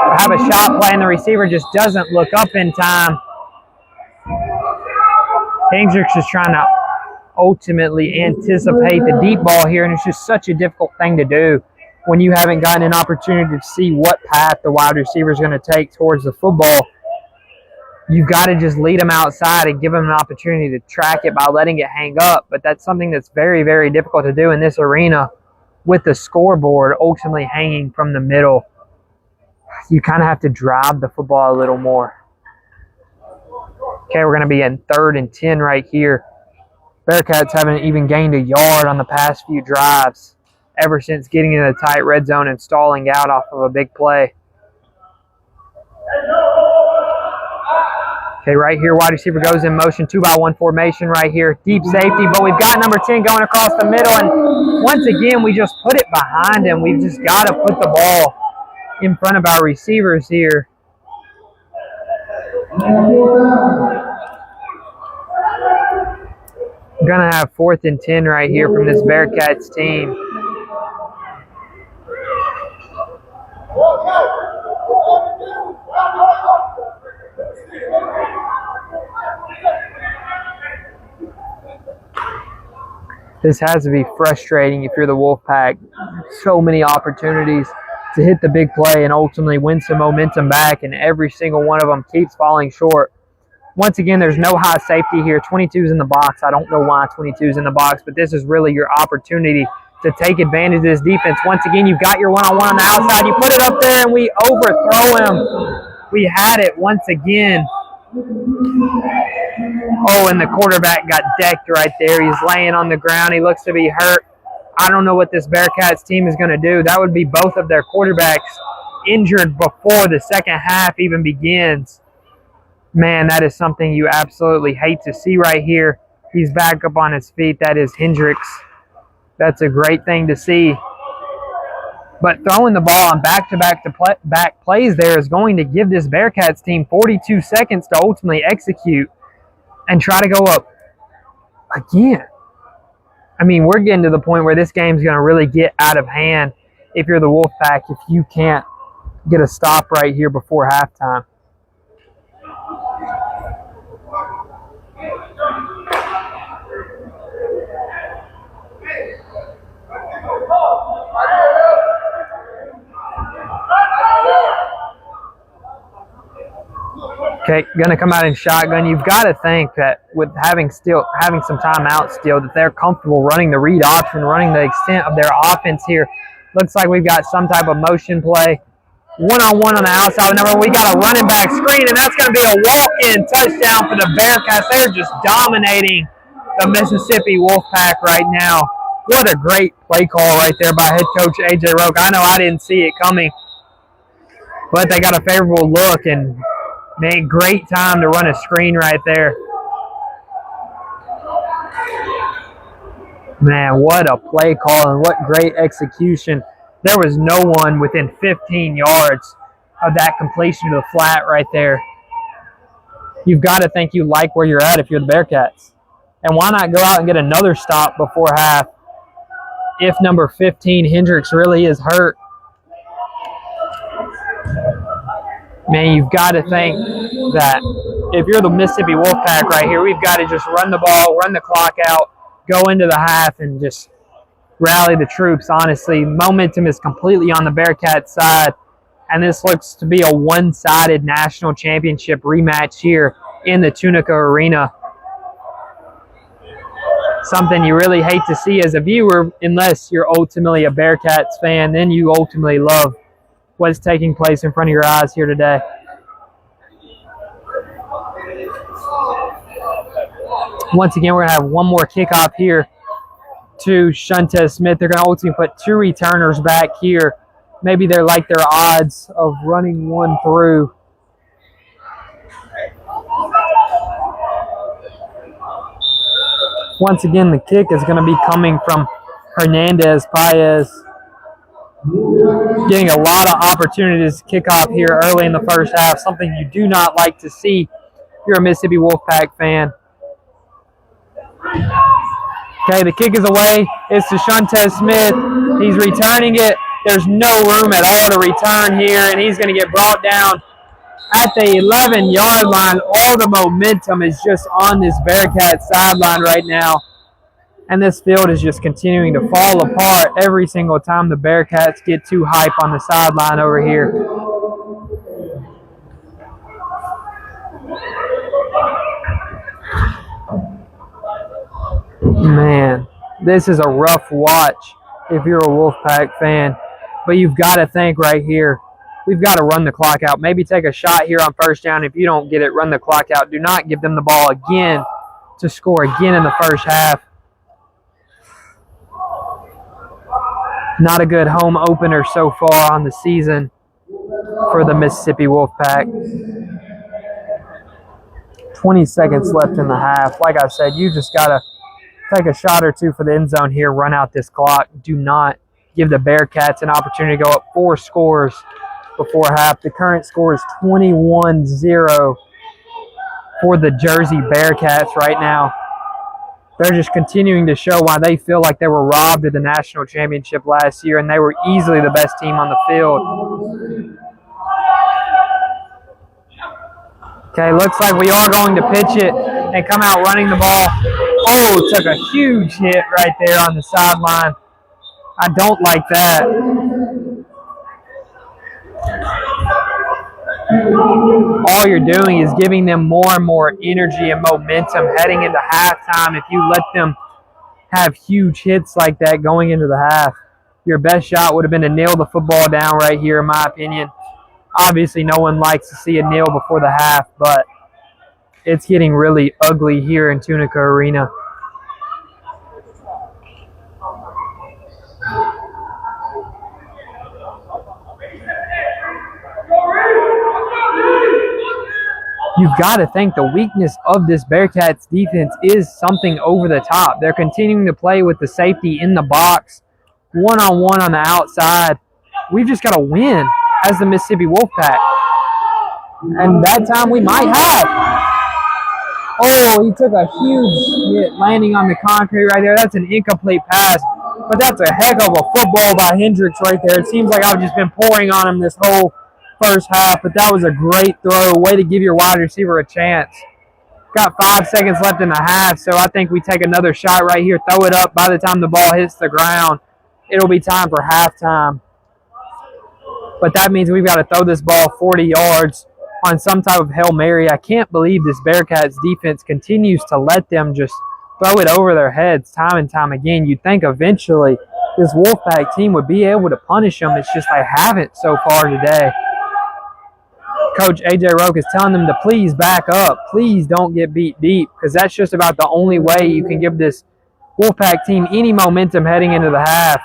I have a shot play, and the receiver just doesn't look up in time. Hendricks is trying to ultimately anticipate the deep ball here, and it's just such a difficult thing to do when you haven't gotten an opportunity to see what path the wide receiver is going to take towards the football. You've got to just lead them outside and give them an opportunity to track it by letting it hang up. But that's something that's very, very difficult to do in this arena with the scoreboard ultimately hanging from the middle. You kind of have to drive the football a little more. Okay, we're going to be in 3rd and 10 right here. Bearcats haven't even gained a yard on the past few drives ever since getting in a tight red zone and stalling out off of a big play. Okay, right here, wide receiver goes in motion, 2-by-1 formation right here. Deep safety, but we've got number 10 going across the middle, and once again, we just put it behind him. We've just got to put the ball in front of our receivers here. We're going to have 4th and 10 right here from this Bearcats team. This has to be frustrating if you're the Wolfpack. So many opportunities to hit the big play and ultimately win some momentum back, and every single one of them keeps falling short. Once again, there's no high safety here. 22's in the box. I don't know why 22's in the box, but this is really your opportunity to take advantage of this defense. Once again, you've got your one-on-one on the outside. You put it up there, and we overthrow him. We had it once again. Oh, and the quarterback got decked right there. He's laying on the ground. He looks to be hurt. I don't know what this Bearcats team is going to do. That would be both of their quarterbacks injured before the second half even begins. Man, that is something you absolutely hate to see right here. He's back up on his feet. That is Hendricks. That's a great thing to see. But throwing the ball on back-to-back plays there is going to give this Bearcats team 42 seconds to ultimately execute and try to go up again. I mean, we're getting to the point where this game's going to really get out of hand if you're the Wolfpack, if you can't get a stop right here before halftime. Okay, going to come out in shotgun. You've got to think that with having some timeout still, that they're comfortable running the read option, running the extent of their offense here. Looks like we've got some type of motion play. One-on-one on the outside. Number, we got a running back screen, and that's going to be a walk-in touchdown for the Bearcats. They're just dominating the Mississippi Wolfpack right now. What a great play call right there by head coach A.J. Roque. I know I didn't see it coming, but they got a favorable look, and man, great time to run a screen right there. Man, what a play call and what great execution. There was no one within 15 yards of that completion to the flat right there. You've got to think you like where you're at if you're the Bearcats. And why not go out and get another stop before half if number 15, Hendricks, really is hurt? Man, you've got to think that if you're the Mississippi Wolfpack right here, we've got to just run the ball, run the clock out, go into the half, and just rally the troops, honestly. Momentum is completely on the Bearcats side, and this looks to be a one-sided national championship rematch here in the Tunica Arena. Something you really hate to see as a viewer, unless you're ultimately a Bearcats fan. Then you ultimately love what's taking place in front of your eyes here today. Once again, we're going to have one more kickoff here to Shuntez Smith. They're going to ultimately put 2 returners back here. Maybe they're like their odds of running one through. Once again, the kick is going to be coming from Hernandez Paez. Getting a lot of opportunities to kick off here early in the first half, something you do not like to see if you're a Mississippi Wolfpack fan. Okay, the kick is away. It's to Shuntez Smith. He's returning it. There's no room at all to return here, and he's going to get brought down at the 11-yard line. All the momentum is just on this Bearcat sideline right now. And this field is just continuing to fall apart every single time the Bearcats get too hype on the sideline over here. Man, this is a rough watch if you're a Wolfpack fan. But you've got to think right here, we've got to run the clock out. Maybe take a shot here on first down. If you don't get it, run the clock out. Do not give them the ball again to score again in the first half. Not a good home opener so far on the season for the Mississippi Wolfpack. 20 seconds left in the half. Like I said, you just got to take a shot or two for the end zone here, run out this clock. Do not give the Bearcats an opportunity to go up 4 scores before half. The current score is 21-0 for the Jersey Bearcats right now. They're just continuing to show why they feel like they were robbed of the national championship last year, and they were easily the best team on the field. Okay, looks like we are going to pitch it and come out running the ball. Oh, took a huge hit right there on the sideline. I don't like that. All you're doing is giving them more and more energy and momentum heading into halftime. If you let them have huge hits like that going into the half, your best shot would have been to nail the football down right here, in my opinion. Obviously, no one likes to see a nail before the half, but it's getting really ugly here in Tunica Arena. You've got to think the weakness of this Bearcats defense is something over the top. They're continuing to play with the safety in the box, one-on-one on the outside. We've just got to win as the Mississippi Wolfpack. And that time we might have. Oh, he took a huge hit landing on the concrete right there. That's an incomplete pass. But that's a heck of a football by Hendricks right there. It seems like I've just been pouring on him this whole first half, but that was a great throw. Way to give your wide receiver a chance. Got 5 seconds left in the half, so I think we take another shot right here, throw it up. By the time the ball hits the ground, it'll be time for halftime. But that means we've got to throw this ball 40 yards on some type of Hail Mary. I can't believe this Bearcats defense continues to let them just throw it over their heads time and time again. You'd think eventually this Wolfpack team would be able to punish them. It's just they haven't so far today. Coach A.J. Roke is telling them to please back up. Please don't get beat deep, because that's just about the only way you can give this Wolfpack team any momentum heading into the half.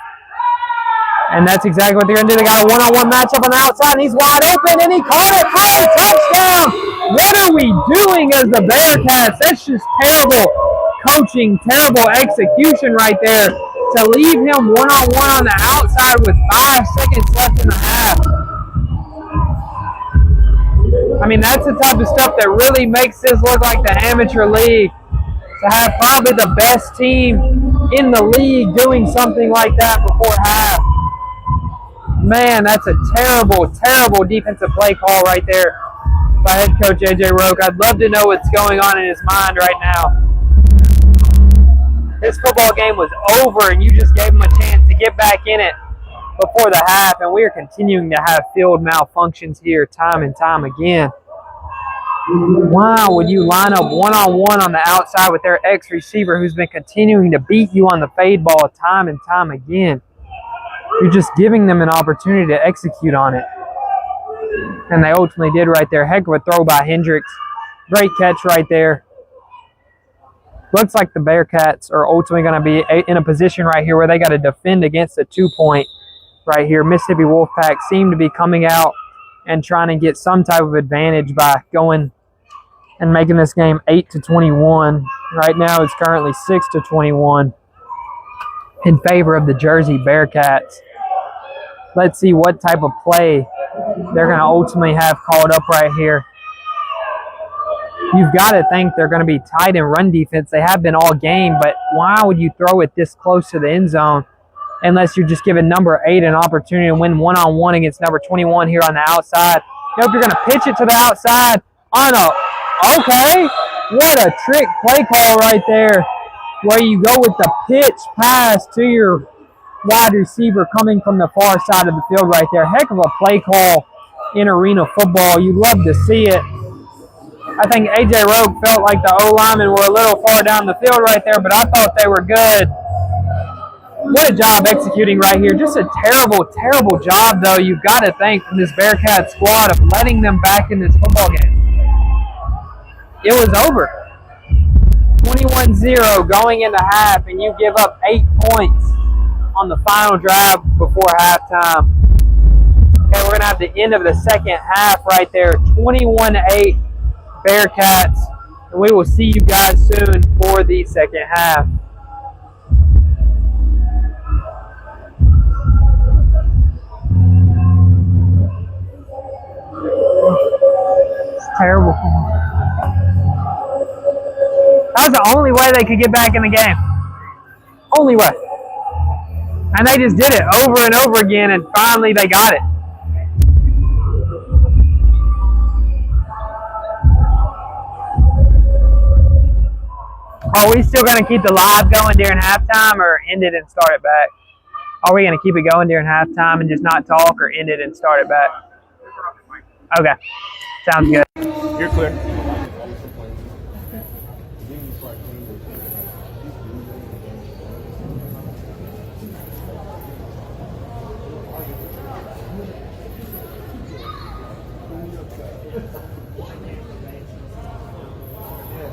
And that's exactly what they're going to do. They got a one-on-one matchup on the outside, and he's wide open, and he caught it for a touchdown. What are we doing as the Bearcats? That's just terrible coaching, terrible execution right there to leave him one-on-one on the outside with 5 seconds left in the half. I mean, that's the type of stuff that really makes this look like the amateur league. To have probably the best team in the league doing something like that before half. Man, that's a terrible, terrible defensive play call right there by head coach A.J. Roke. I'd love to know what's going on in his mind right now. This football game was over, and you just gave him a chance to get back in it before the half, and we are continuing to have field malfunctions here time and time again. Why would you line up one-on-one on the outside with their ex-receiver who's been continuing to beat you on the fade ball time and time again? You're just giving them an opportunity to execute on it. And they ultimately did right there. Heck of a throw by Hendricks. Great catch right there. Looks like the Bearcats are ultimately going to be in a position right here where they got to defend against a 2-point right here. Mississippi Wolfpack seem to be coming out and trying to get some type of advantage by going and making this game 8-21. Right now it's currently 6-21 in favor of the Jersey Bearcats. Let's see what type of play they're going to ultimately have called up right here. You've got to think they're going to be tight in run defense. They have been all game, but why would you throw it this close to the end zone unless you're just giving number 8 an opportunity to win one-on-one against number 21 here on the outside? Nope, you're going to pitch it to the outside on a – okay. What a trick play call right there where you go with the pitch pass to your wide receiver coming from the far side of the field right there. Heck of a play call in arena football. You love to see it. I think A.J. Rogue felt like the O-linemen were a little far down the field right there, but I thought they were good. What a job executing right here. Just a terrible, terrible job, though, you've got to thank from this Bearcat squad of letting them back in this football game. It was over. 21-0 going into half, and you give up 8 points on the final drive before halftime. Okay, we're going to have the end of the second half right there. 21-8 Bearcats. And we will see you guys soon for the second half. It's terrible. That was the only way they could get back in the game. Only way. And they just did it over and over again, and finally they got it. Are we still going to keep the live going during halftime or end it and start it back? Are we going to keep it going during halftime and just not talk, or end it and start it back? Okay. Sounds good. You're clear.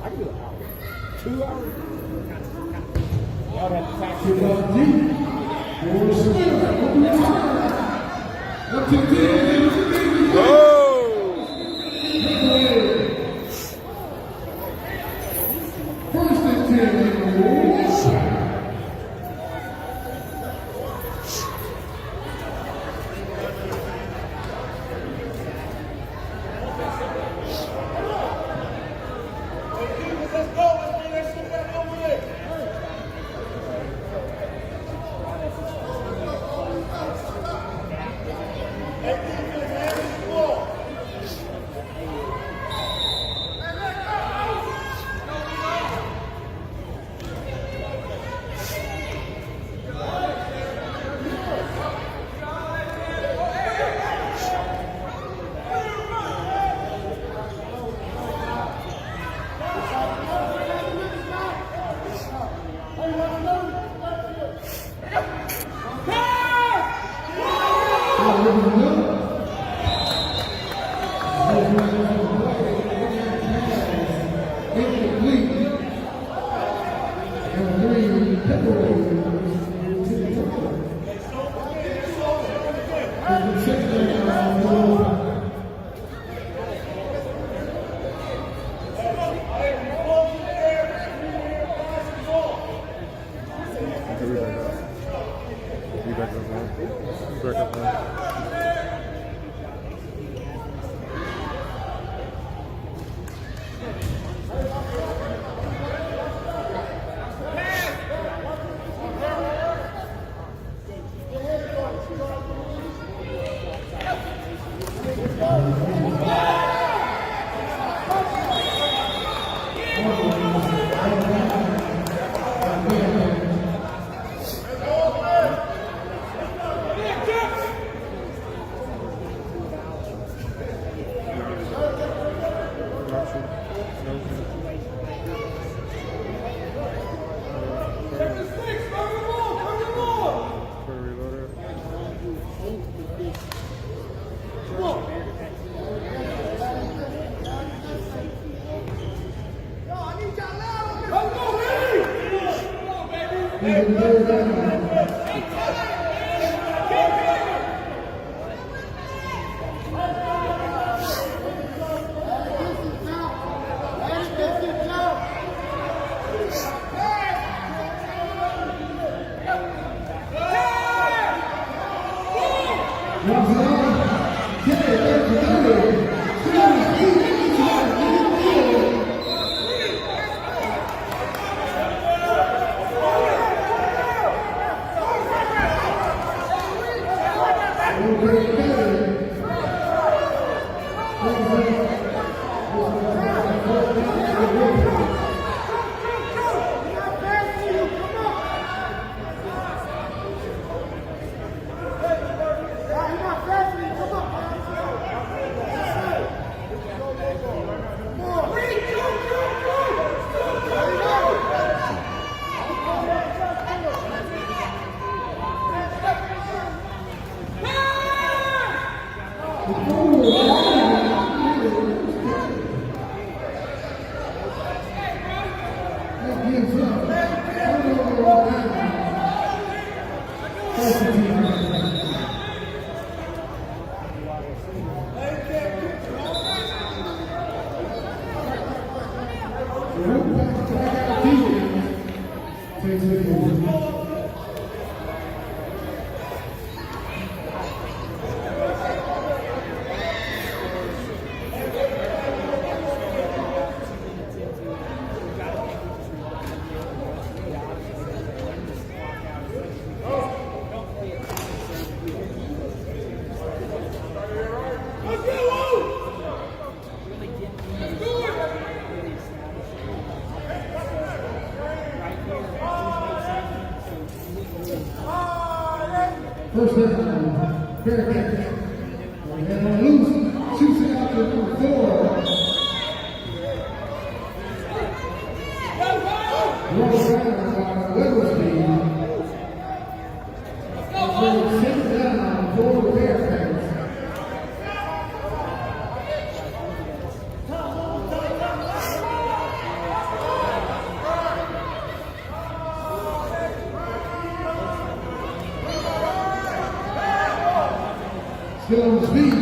I can do an hour. 2 hours? Y'all have to tax Hey, First down, Bearcats. And on loose, shoots it out to number 4. Rolls around by Weathersby. Second down for the Bearcats. Still on speed.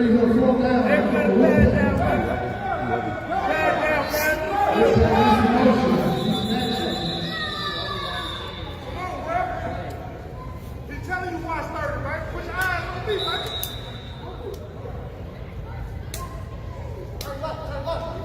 Brings up 4th down. He's telling you why I started, right? Put your eyes on me, right? Turn left, turn left.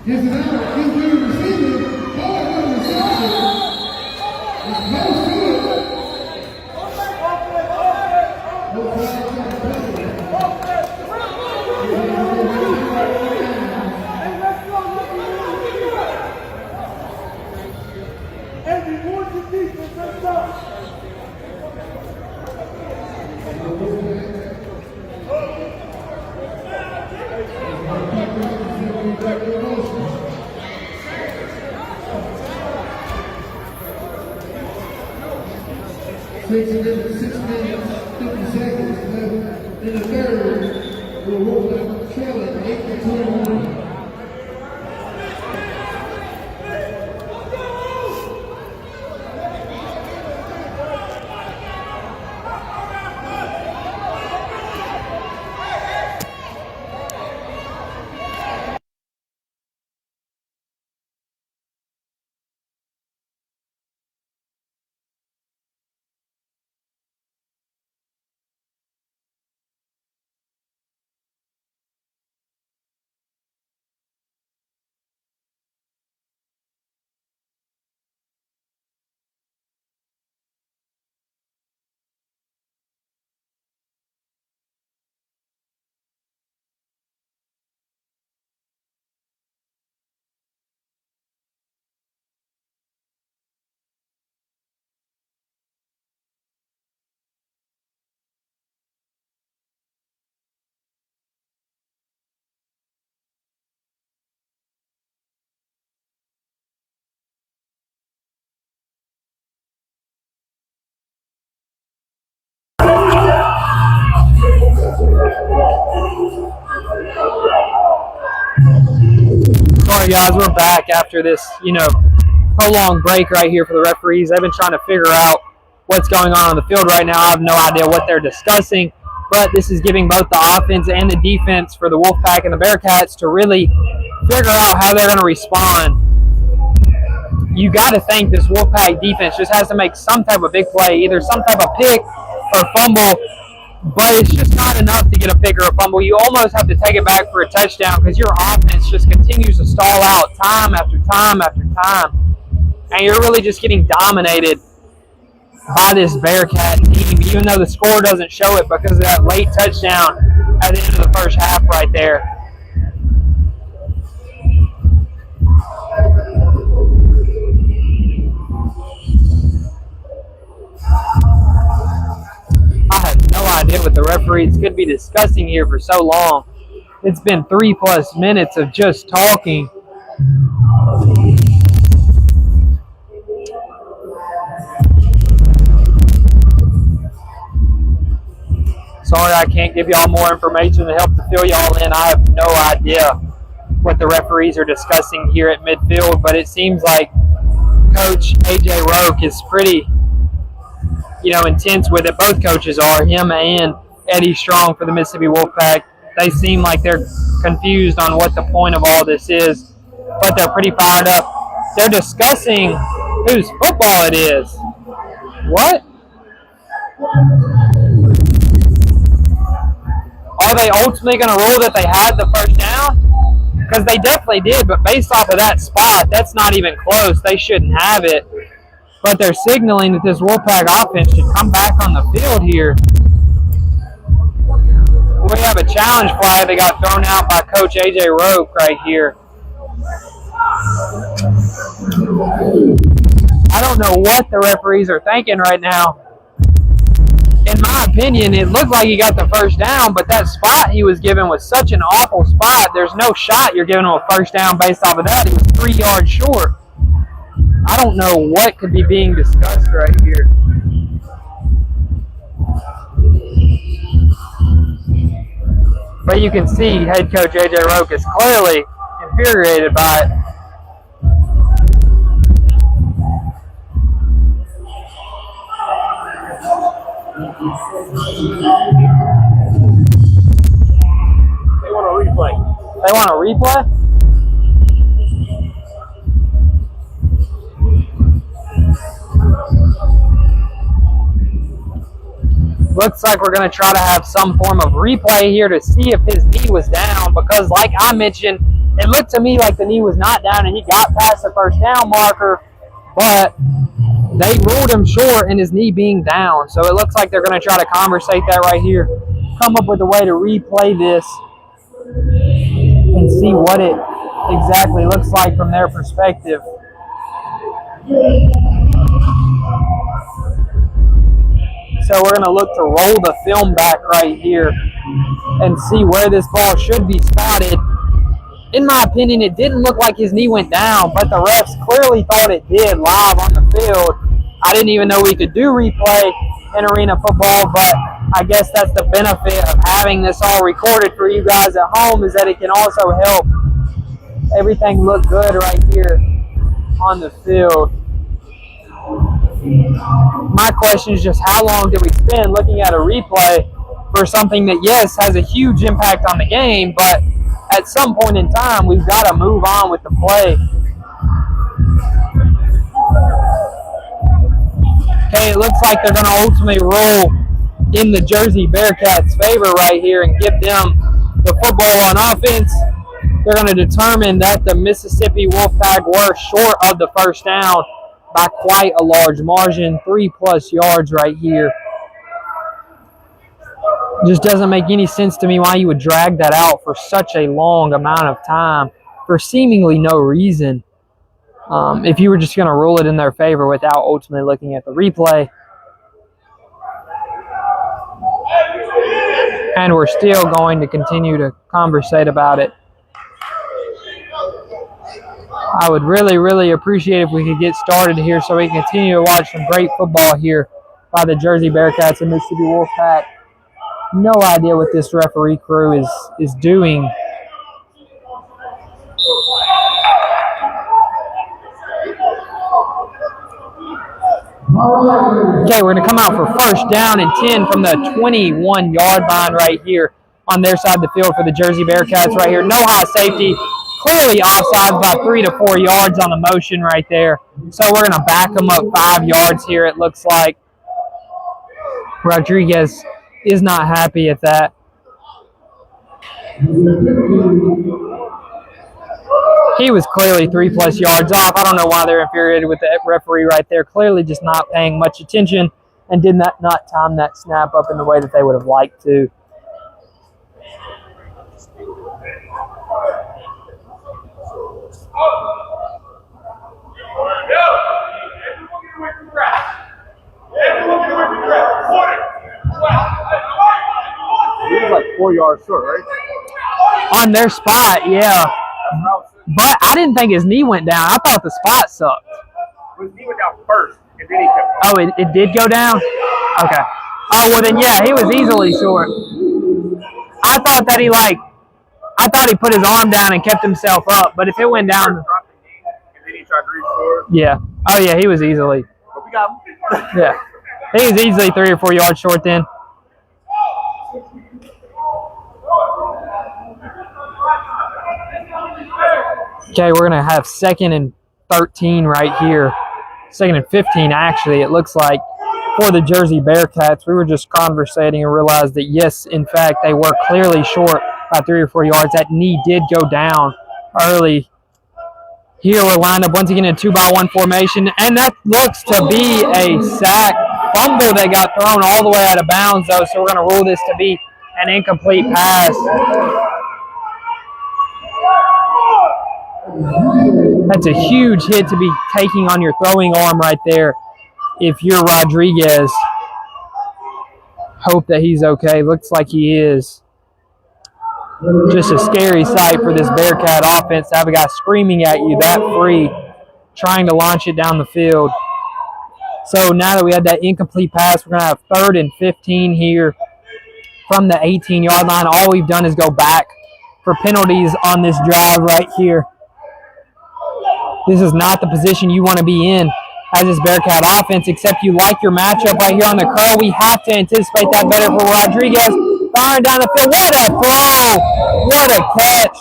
Gets it out. He's good receiving. Hard on the reception. It's close to it. No flag on the play. Every one to defense, let's go. Six minutes, 50 seconds left in the third. We'll Wolfpack trailing 8-21. Sorry guys, we're back after this, prolonged break right here for the referees. They've been trying to figure out what's going on the field right now. I have no idea what they're discussing, but this is giving both the offense and the defense for the Wolfpack and the Bearcats to really figure out how they're going to respond. You got to think this Wolfpack defense just has to make some type of big play, either some type of pick or fumble, but it's just not enough to get a pick or a fumble. You almost have to take it back for a touchdown because your offense just continues to stall out time after time after time. And you're really just getting dominated by this Bearcat team, even though the score doesn't show it because of that late touchdown at the end of the first half right there. I have no idea what the referees could be discussing here for so long. It's been 3+ minutes of just talking. Sorry I can't give y'all more information to help to fill y'all in. I have no idea what the referees are discussing here at midfield, but it seems like Coach AJ Roke is pretty intense with it. Both coaches are, him and Eddie Strong for the Mississippi Wolfpack. They seem like they're confused on what the point of all this is, but they're pretty fired up. They're discussing whose football it is. What? Are they ultimately going to rule that they had the first down? Because they definitely did, but based off of that spot, that's not even close. They shouldn't have it. But they're signaling that this Wolfpack offense should come back on the field here. We have a challenge flag that got thrown out by Coach AJ Roke right here. I don't know what the referees are thinking right now. In my opinion, it looked like he got the first down, but that spot he was given was such an awful spot. There's no shot you're giving him a first down based off of that. He was 3 yards short. I don't know what could be being discussed right here. But you can see head coach AJ Roke is clearly infuriated by it. They want a replay. They want a replay? Looks like we're going to try to have some form of replay here to see if his knee was down, because like I mentioned, it looked to me like the knee was not down and he got past the first down marker, but they ruled him short in his knee being down. So it looks like they're going to try to conversate that right here, come up with a way to replay this and see what it exactly looks like from their perspective. So we're going to look to roll the film back right here and see where this ball should be spotted. In my opinion, it didn't look like his knee went down, but the refs clearly thought it did live on the field. I didn't even know we could do replay in arena football, but I guess that's the benefit of having this all recorded for you guys at home, is that it can also help everything look good right here on the field. My question is just, how long did we spend looking at a replay for something that, yes, has a huge impact on the game, but at some point in time, we've got to move on with the play. Okay, it looks like they're going to ultimately roll in the Jersey Bearcats' favor right here and give them the football on offense. They're going to determine that the Mississippi Wolfpack were short of the first down by quite a large margin, 3+ yards right here. Just doesn't make any sense to me why you would drag that out for such a long amount of time for seemingly no reason. If you were just going to rule it in their favor without ultimately looking at the replay. And we're still going to continue to conversate about it. I would really, really appreciate if we could get started here so we can continue to watch some great football here by the Jersey Bearcats and Mississippi Wolfpack. No idea what this referee crew is doing. Okay, we're going to come out for first down and 10 from the 21-yard line right here on their side of the field for the Jersey Bearcats right here. No high safety. Clearly offsides by 3 to 4 yards on the motion right there. So we're going to back them up 5 yards here, it looks like. Rodriguez is not happy at that. He was clearly 3+ yards off. I don't know why they're infuriated with the referee right there. Clearly just not paying much attention and did not time that snap up in the way that they would have liked to. He was like 4 yards short, right? On their spot, yeah. But I didn't think his knee went down. I thought the spot sucked. His knee went down first, and then he kept. Oh, it did go down? Okay. Oh, well then, yeah, he was easily short. I thought he put his arm down and kept himself up, but if it went down. And then he tried to reach forward. Yeah. Oh, yeah, he was easily. But we got him. Yeah. He was easily 3 or 4 yards short then. Okay, we're going to have 2nd and 13 right here. 2nd and 15, actually, it looks like, for the Jersey Bearcats. We were just conversating and realized that, yes, in fact, they were clearly short by 3 or 4 yards. That knee did go down early. Here we're lined up once again in a 2-by-1 formation, and that looks to be a sack. Fumble that got thrown all the way out of bounds, though, so we're going to rule this to be an incomplete pass. That's a huge hit to be taking on your throwing arm right there if you're Rodriguez. Hope that he's okay. Looks like he is. Just a scary sight for this Bearcat offense to have a guy screaming at you that free, trying to launch it down the field. So now that we had that incomplete pass, we're going to have 3rd and 15 here from the 18-yard line. All we've done is go back for penalties on this drive right here. This is not the position you want to be in as this Bearcat offense, except you like your matchup right here on the curl. We have to anticipate that better for Rodriguez. Firing down the field. What a throw! What a catch!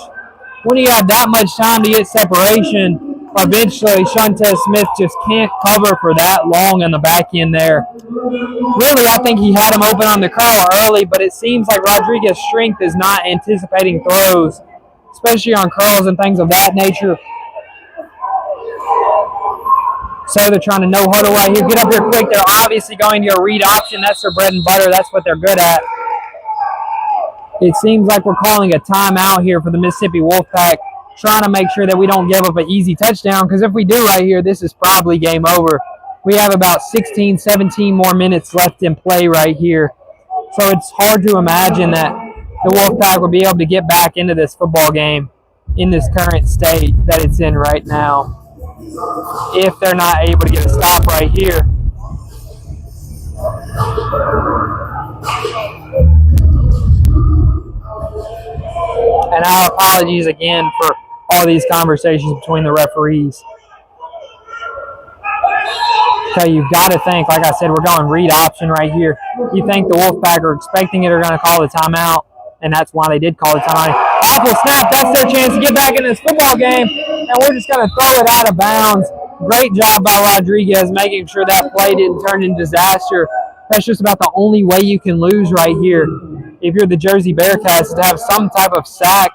When you have that much time to get separation, eventually Shantez Smith just can't cover for that long on the back end there. Really, I think he had him open on the curl early, but it seems like Rodriguez's strength is not anticipating throws, especially on curls and things of that nature. So they're trying to no huddle right here. Get up here quick. They're obviously going to a read option. That's their bread and butter. That's what they're good at. It seems like we're calling a timeout here for the Mississippi Wolfpack, trying to make sure that we don't give up an easy touchdown, because if we do right here, this is probably game over. We have about 16, 17 more minutes left in play right here. So it's hard to imagine that the Wolfpack will be able to get back into this football game in this current state that it's in right now, if they're not able to get a stop right here. And our apologies again for all these conversations between the referees. So you've got to think, like I said, we're going read option right here. You think the Wolfpack are expecting it or going to call the timeout, and that's why they did call the timeout. Awful snap. That's their chance to get back in this football game, and we're just going to throw it out of bounds. Great job by Rodriguez making sure that play didn't turn into disaster. That's just about the only way you can lose right here if you're the Jersey Bearcats, to have some type of sack,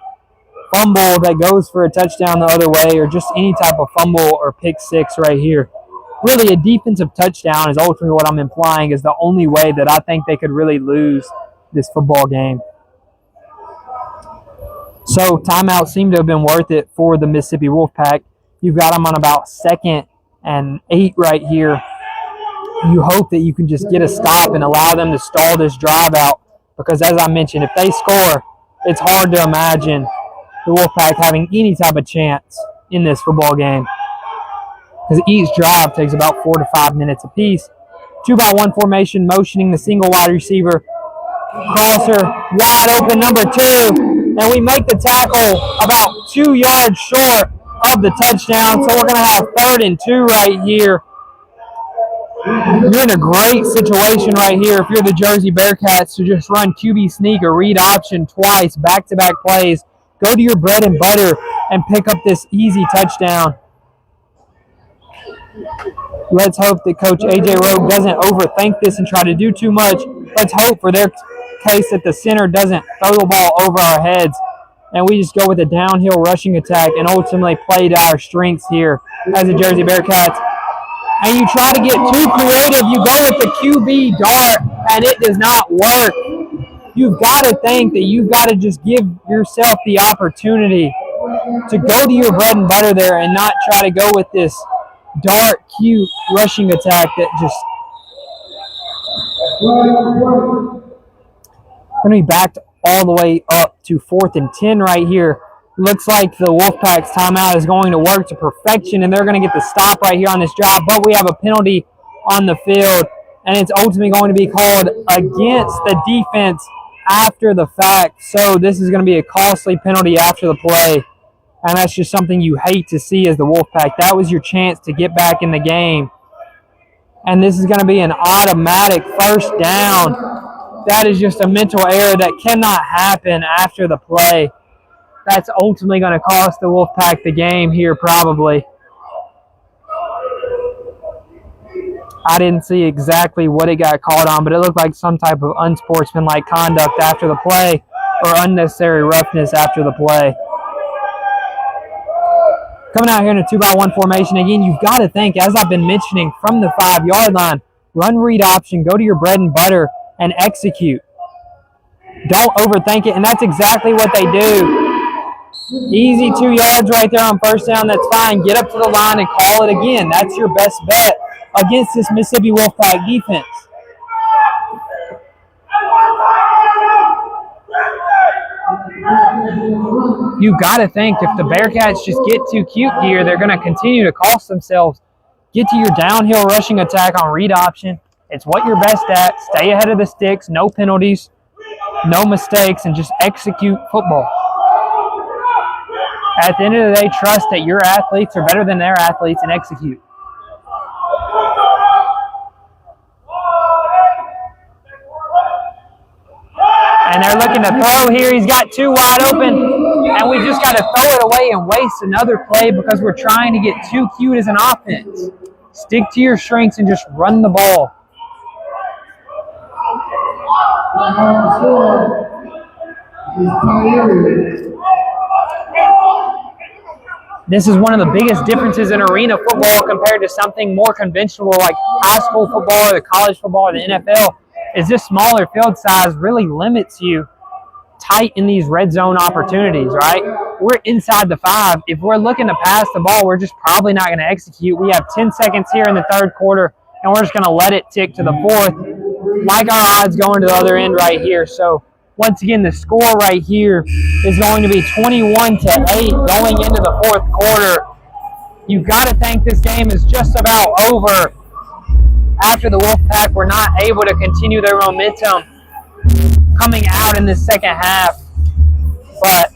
fumble that goes for a touchdown the other way, or just any type of fumble or pick six right here. Really, a defensive touchdown is ultimately what I'm implying is the only way that I think they could really lose this football game. So timeout seemed to have been worth it for the Mississippi Wolfpack. You've got them on about 2nd and 8 right here. You hope that you can just get a stop and allow them to stall this drive out, because as I mentioned, if they score, it's hard to imagine the Wolfpack having any type of chance in this football game, because each drive takes about 4 to 5 minutes apiece. 2-by-1 formation, motioning the single wide receiver. Crosser, wide open, number 2, and we make the tackle about 2 yards short of the touchdown, so we're going to have 3rd and 2 right here. You're in a great situation right here if you're the Jersey Bearcats to just run QB sneak or read option twice, back-to-back plays. Go to your bread and butter and pick up this easy touchdown. Let's hope that Coach A.J. Rogue doesn't overthink this and try to do too much. Let's hope for their case that the center doesn't throw the ball over our heads, and we just go with a downhill rushing attack and ultimately play to our strengths here as the Jersey Bearcats. And you try to get too creative. You go with the QB dart, and it does not work. You've got to think that you've got to just give yourself the opportunity to go to your bread and butter there and not try to go with this dart, cute rushing attack that just... We're going to be backed all the way up to 4th and 10 right here. Looks like the Wolfpack's timeout is going to work to perfection, and they're going to get the stop right here on this drive, but we have a penalty on the field, and it's ultimately going to be called against the defense after the fact. So this is going to be a costly penalty after the play, and that's just something you hate to see as the Wolfpack. That was your chance to get back in the game, and this is going to be an automatic 1st down. That is just a mental error that cannot happen after the play. That's ultimately going to cost the Wolfpack the game here probably. I didn't see exactly what it got called on, but it looked like some type of unsportsmanlike conduct after the play or unnecessary roughness after the play. Coming out here in a 2-by-1 formation, again, you've got to think, as I've been mentioning, from the 5-yard line, run read option, go to your bread and butter, and execute. Don't overthink it, and that's exactly what they do. Easy 2 yards right there on 1st down. That's fine. Get up to the line and call it again. That's your best bet against this Mississippi Wolfpack defense. You've got to think if the Bearcats just get too cute here, they're going to continue to cost themselves. Get to your downhill rushing attack on read option. It's what you're best at. Stay ahead of the sticks. No penalties. No mistakes. And just execute football. At the end of the day, trust that your athletes are better than their athletes and execute. And they're looking to throw here. He's got two wide open, and we just got to throw it away and waste another play because we're trying to get too cute as an offense. Stick to your strengths and just run the ball. This is one of the biggest differences in arena football compared to something more conventional like high school football or the college football or the NFL, is this smaller field size really limits you tight in these red zone opportunities, right? We're inside the 5. If we're looking to pass the ball, we're just probably not going to execute. We have 10 seconds here in the third quarter, and we're just going to let it tick to the fourth. Like our odds going to the other end right here. So once again, the score right here is going to be 21-8 going into the fourth quarter. You've got to think this game is just about over. After the Wolfpack were not able to continue their momentum coming out in the second half. But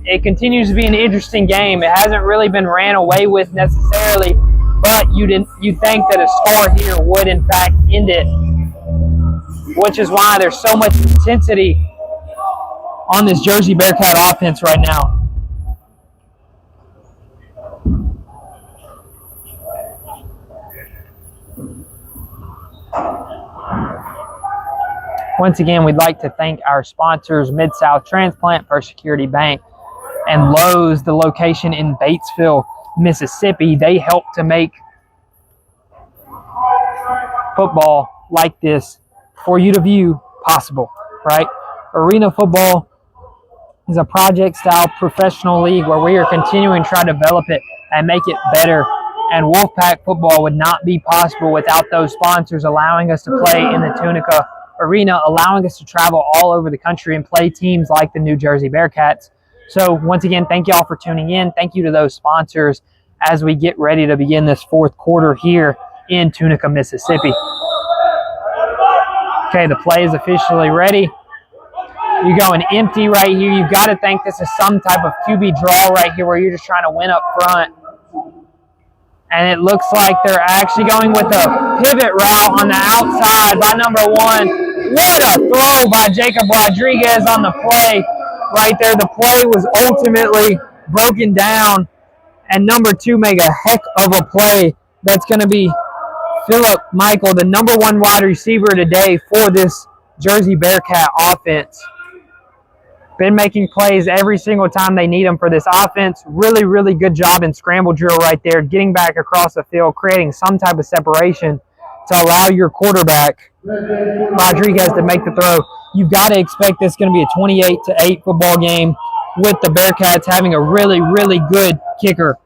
it continues to be an interesting game. It hasn't really been ran away with necessarily, but you'd think that a score here would in fact end it, which is why there's so much intensity on this Jersey Bearcat offense right now. Once again, we'd like to thank our sponsors, Mid-South Transplant, First Security Bank, and Lowe's, the location in Batesville, Mississippi. They help to make football like this for you to view possible, right? Arena football is a project-style professional league where we are continuing to try to develop it and make it better. And Wolfpack football would not be possible without those sponsors allowing us to play in the Tunica Arena, allowing us to travel all over the country and play teams like the New Jersey Bearcats. So once again, thank you all for tuning in. Thank you to those sponsors as we get ready to begin this fourth quarter here in Tunica, Mississippi. Okay, the play is officially ready. You're going empty right here. You've got to think this is some type of QB draw right here where you're just trying to win up front. And it looks like they're actually going with a pivot route on the outside by number 1. What a throw by Jacob Rodriguez on the play right there. The play was ultimately broken down, and number 2 made a heck of a play. That's going to be Philip Michael, the number 1 wide receiver today for this Jersey Bearcat offense. Been making plays every single time they need them for this offense. Really, really good job in scramble drill right there, getting back across the field, creating some type of separation to allow your quarterback, Rodriguez, to make the throw. You've got to expect this is going to be a 28-8 football game with the Bearcats having a really, really good kicker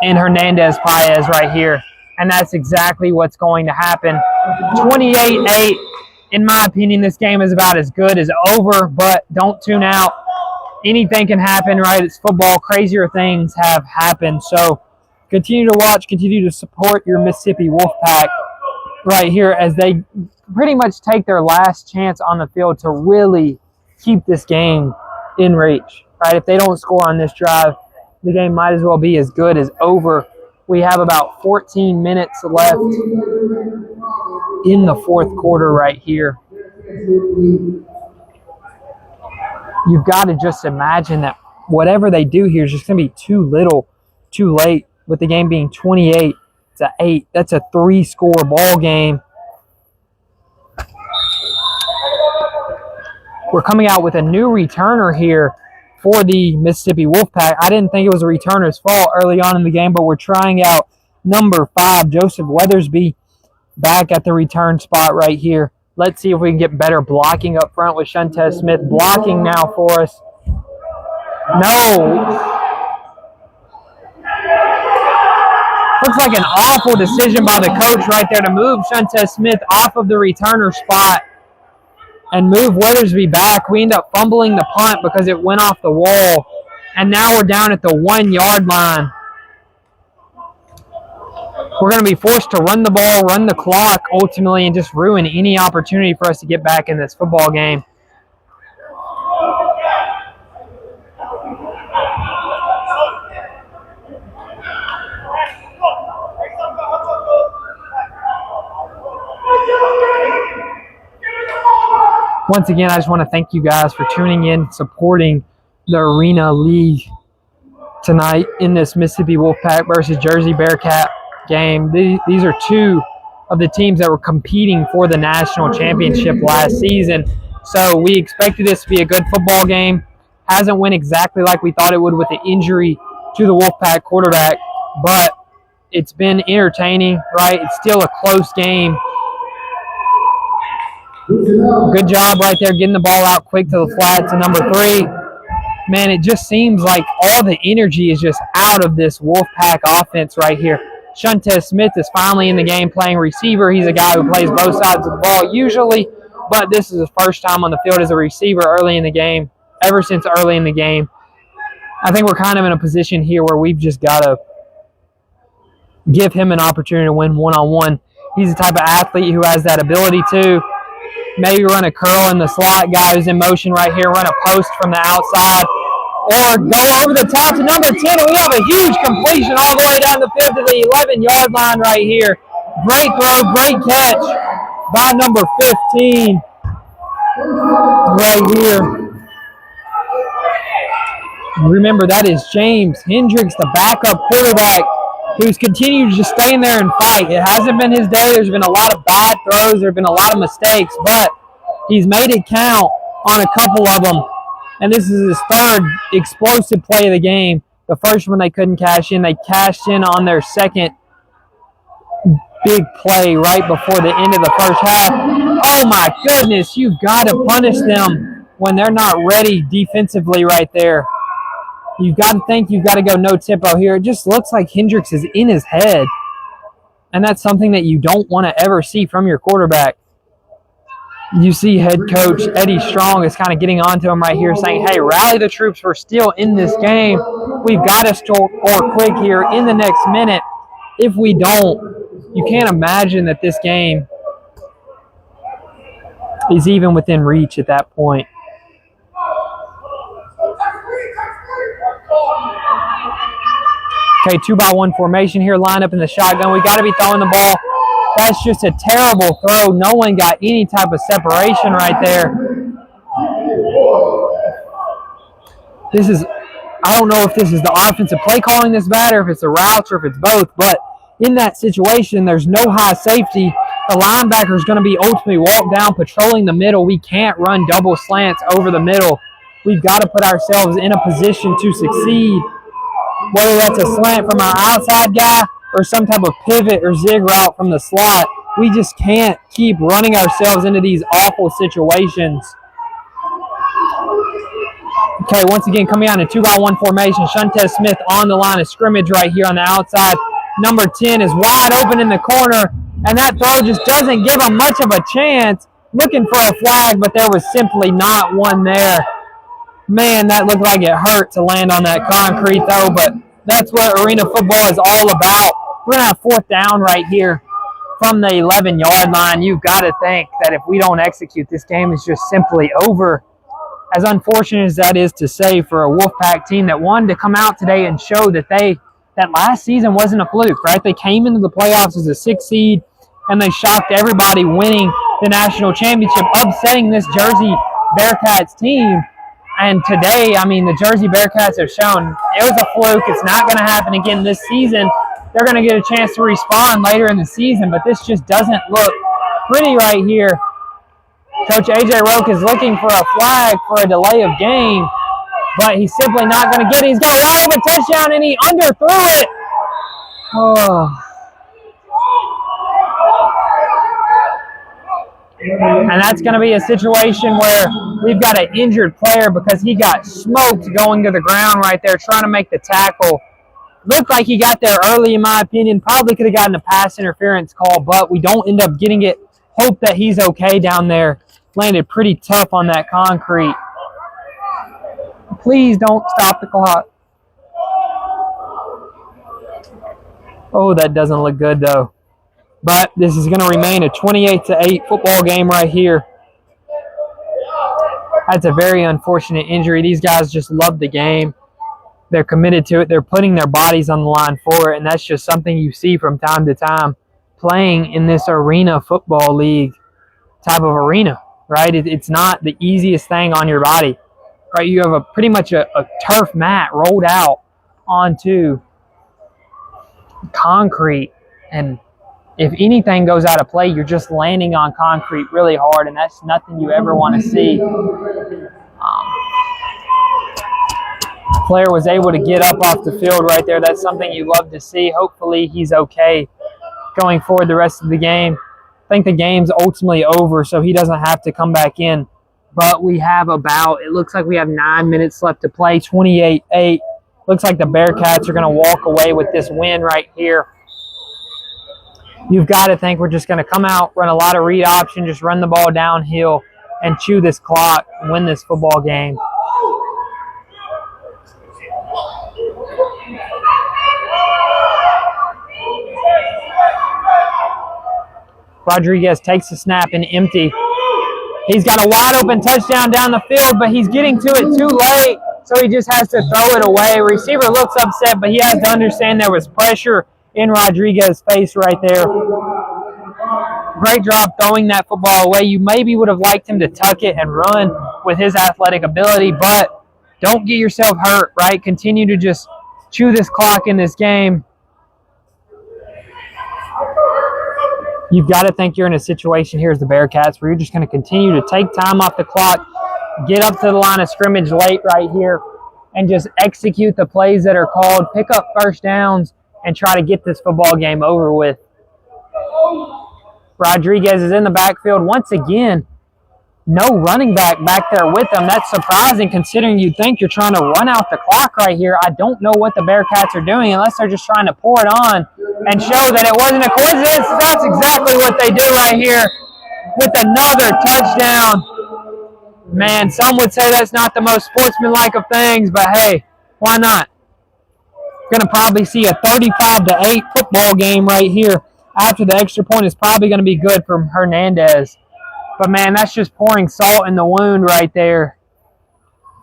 in Hernandez Paez right here. And that's exactly what's going to happen. 28-8. In my opinion, this game is about as good as over, but don't tune out. Anything can happen, right? It's football. Crazier things have happened. So continue to watch, continue to support your Mississippi Wolfpack right here as they pretty much take their last chance on the field to really keep this game in reach, right? If they don't score on this drive, the game might as well be as good as over. We have about 14 minutes left in the fourth quarter right here. You've got to just imagine that whatever they do here is just going to be too little, too late, with the game being 28-8. That's a 3-score ball game. We're coming out with a new returner here for the Mississippi Wolfpack. I didn't think it was a returner's fault early on in the game, but we're trying out number 5, Joseph Weathersby, back at the return spot right here. Let's see if we can get better blocking up front with Shantez Smith blocking now for us. No. Looks like an awful decision by the coach right there to move Shantez Smith off of the returner spot and move Weathersby back. We end up fumbling the punt because it went off the wall. And now we're down at the 1-yard line. We're going to be forced to run the ball, run the clock ultimately, and just ruin any opportunity for us to get back in this football game. Once again, I just want to thank you guys for tuning in, supporting the Arena League tonight in this Mississippi Wolfpack versus Jersey Bearcat game. These are two of the teams that were competing for the national championship last season. So we expected this to be a good football game. Hasn't went exactly like we thought it would with the injury to the Wolfpack quarterback, but it's been entertaining, right? It's still a close game. Good job right there getting the ball out quick to the flat to number 3. Man, it just seems like all the energy is just out of this Wolfpack offense right here. Shuntez Smith is finally in the game playing receiver. He's a guy who plays both sides of the ball usually, but this is his first time on the field as a receiver early in the game, ever since early in the game. I think we're kind of in a position here where we've just got to give him an opportunity to win one-on-one. He's the type of athlete who has that ability to maybe run a curl in the slot, guy who's in motion right here, run a post from the outside, or go over the top to number 10, and we have a huge completion all the way down the field to the 11-yard line right here. Great throw, great catch by number 15 right here. Remember, that is James Hendricks, the backup quarterback, who's continued to just stay in there and fight. It hasn't been his day. There's been a lot of bad throws. There have been a lot of mistakes, but he's made it count on a couple of them. And this is his third explosive play of the game. The first one they couldn't cash in. They cashed in on their second big play right before the end of the first half. Oh, my goodness. You've got to punish them when they're not ready defensively right there. You've got to think you've got to go no tempo here. It just looks like Hendricks is in his head. And that's something that you don't want to ever see from your quarterback. You see head coach Eddie Strong is kind of getting onto him right here saying, hey, rally the troops. We're still in this game. We've got to score quick here in the next minute. If we don't, you can't imagine that this game is even within reach at that point. Okay, 2-by-1 formation here, line up in the shotgun. We got to be throwing the ball. That's just a terrible throw. No one got any type of separation right there. I don't know if this is the offensive play calling this bad or if it's the routes or if it's both, but in that situation, there's no high safety. The linebacker is going to be ultimately walked down patrolling the middle. We can't run double slants over the middle. We've got to put ourselves in a position to succeed. Whether that's a slant from our outside guy or some type of pivot or zig route from the slot, we just can't keep running ourselves into these awful situations. Okay, once again, coming out in a 2-by-1 formation, Shuntez Smith on the line of scrimmage right here on the outside. Number 10 is wide open in the corner, and that throw just doesn't give him much of a chance. Looking for a flag, but there was simply not one there. Man, that looked like it hurt to land on that concrete, though, but that's what arena football is all about. We're going to have 4th down right here from the 11-yard line. You've got to think that if we don't execute, this game is just simply over. As unfortunate as that is to say for a Wolfpack team that wanted to come out today and show that that last season wasn't a fluke, right? They came into the playoffs as a 6th seed, and they shocked everybody, winning the national championship, upsetting this Jersey Bearcats team. And today, I mean, the Jersey Bearcats have shown it was a fluke. It's not going to happen again this season. They're going to get a chance to respond later in the season, but this just doesn't look pretty right here. Coach A.J. Roque is looking for a flag for a delay of game, but he's simply not going to get it. He's going to line up a touchdown, and he underthrew it. Oh. And that's going to be a situation where we've got an injured player because he got smoked going to the ground right there trying to make the tackle. Looked like he got there early, in my opinion. Probably could have gotten a pass interference call, but we don't end up getting it. Hope that he's okay down there. Landed pretty tough on that concrete. Please don't stop the clock. Oh, that doesn't look good, though. But this is going to remain a 28-8 football game right here. That's a very unfortunate injury. These guys just love the game. They're committed to it. They're putting their bodies on the line for it, and that's just something you see from time to time playing in this arena football league type of arena. right? It's not the easiest thing on your body, right? You have pretty much a turf mat rolled out onto concrete, and if anything goes out of play, you're just landing on concrete really hard, and that's nothing you ever want to see. Player was able to get up off the field right there. That's something you love to see. Hopefully he's okay going forward the rest of the game. I think the game's ultimately over, so he doesn't have to come back in. But we have it looks like we have 9 minutes left to play, 28-8. Looks like the Bearcats are going to walk away with this win right here. You've got to think we're just going to come out, run a lot of read option, just run the ball downhill and chew this clock and win this football game. Rodriguez takes the snap and empty. He's got a wide open touchdown down the field, but he's getting to it too late, so he just has to throw it away. Receiver looks upset, but he has to understand there was pressure in Rodriguez's face right there. Great job throwing that football away. You maybe would have liked him to tuck it and run with his athletic ability, but don't get yourself hurt, right? Continue to just chew this clock in this game. You've got to think you're in a situation here as the Bearcats where you're just going to continue to take time off the clock, get up to the line of scrimmage late right here, and just execute the plays that are called, pick up first downs, and try to get this football game over with. Rodriguez is in the backfield once again. No running back there with him. That's surprising considering you'd think you're trying to run out the clock right here. I don't know what the Bearcats are doing unless they're just trying to pour it on and show that it wasn't a coincidence. That's exactly what they do right here with another touchdown. Man, some would say that's not the most sportsmanlike of things, but hey, why not? Going to probably see a 35-8 football game right here. After the extra point is probably going to be good from Hernandez. But, man, that's just pouring salt in the wound right there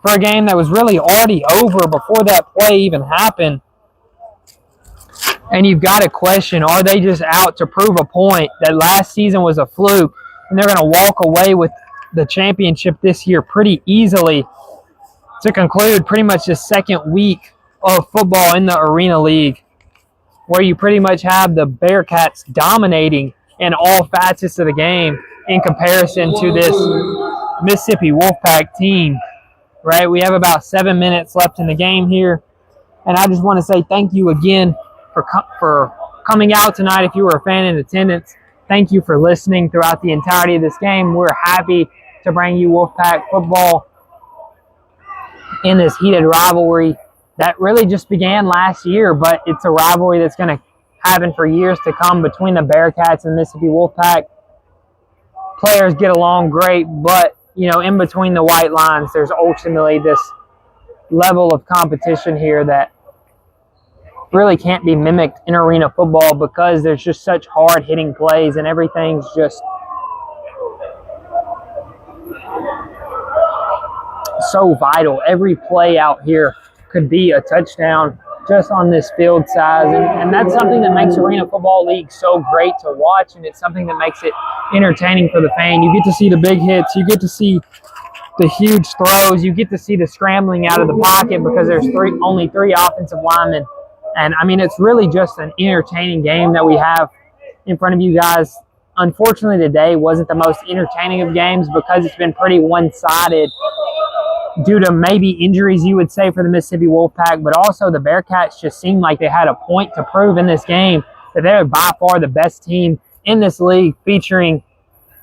for a game that was really already over before that play even happened. And you've got to question, are they just out to prove a point that last season was a fluke and they're going to walk away with the championship this year pretty easily to conclude pretty much the second week of football in the Arena League, where you pretty much have the Bearcats dominating in all facets of the game in comparison to this Mississippi Wolfpack team, right? We have about 7 minutes left in the game here, and I just want to say thank you again for coming out tonight. If you were a fan in attendance, thank you for listening throughout the entirety of this game. We're happy to bring you Wolfpack football in this heated rivalry that really just began last year, but it's a rivalry that's going to happen for years to come between the Bearcats and Mississippi Wolfpack. Players get along great, but, you know, in between the white lines, there's ultimately this level of competition here that really can't be mimicked in arena football because there's just such hard-hitting plays and everything's just so vital. Every play out here could be a touchdown just on this field size, and that's something that makes Arena Football League so great to watch, and it's something that makes it entertaining for the fan. You get to see the big hits, you get to see the huge throws, you get to see the scrambling out of the pocket because there's only three offensive linemen, and I mean it's really just an entertaining game that we have in front of you guys. Unfortunately, today wasn't the most entertaining of games because it's been pretty one-sided due to maybe injuries, you would say, for the Mississippi Wolfpack, but also the Bearcats just seemed like they had a point to prove in this game that they were by far the best team in this league, featuring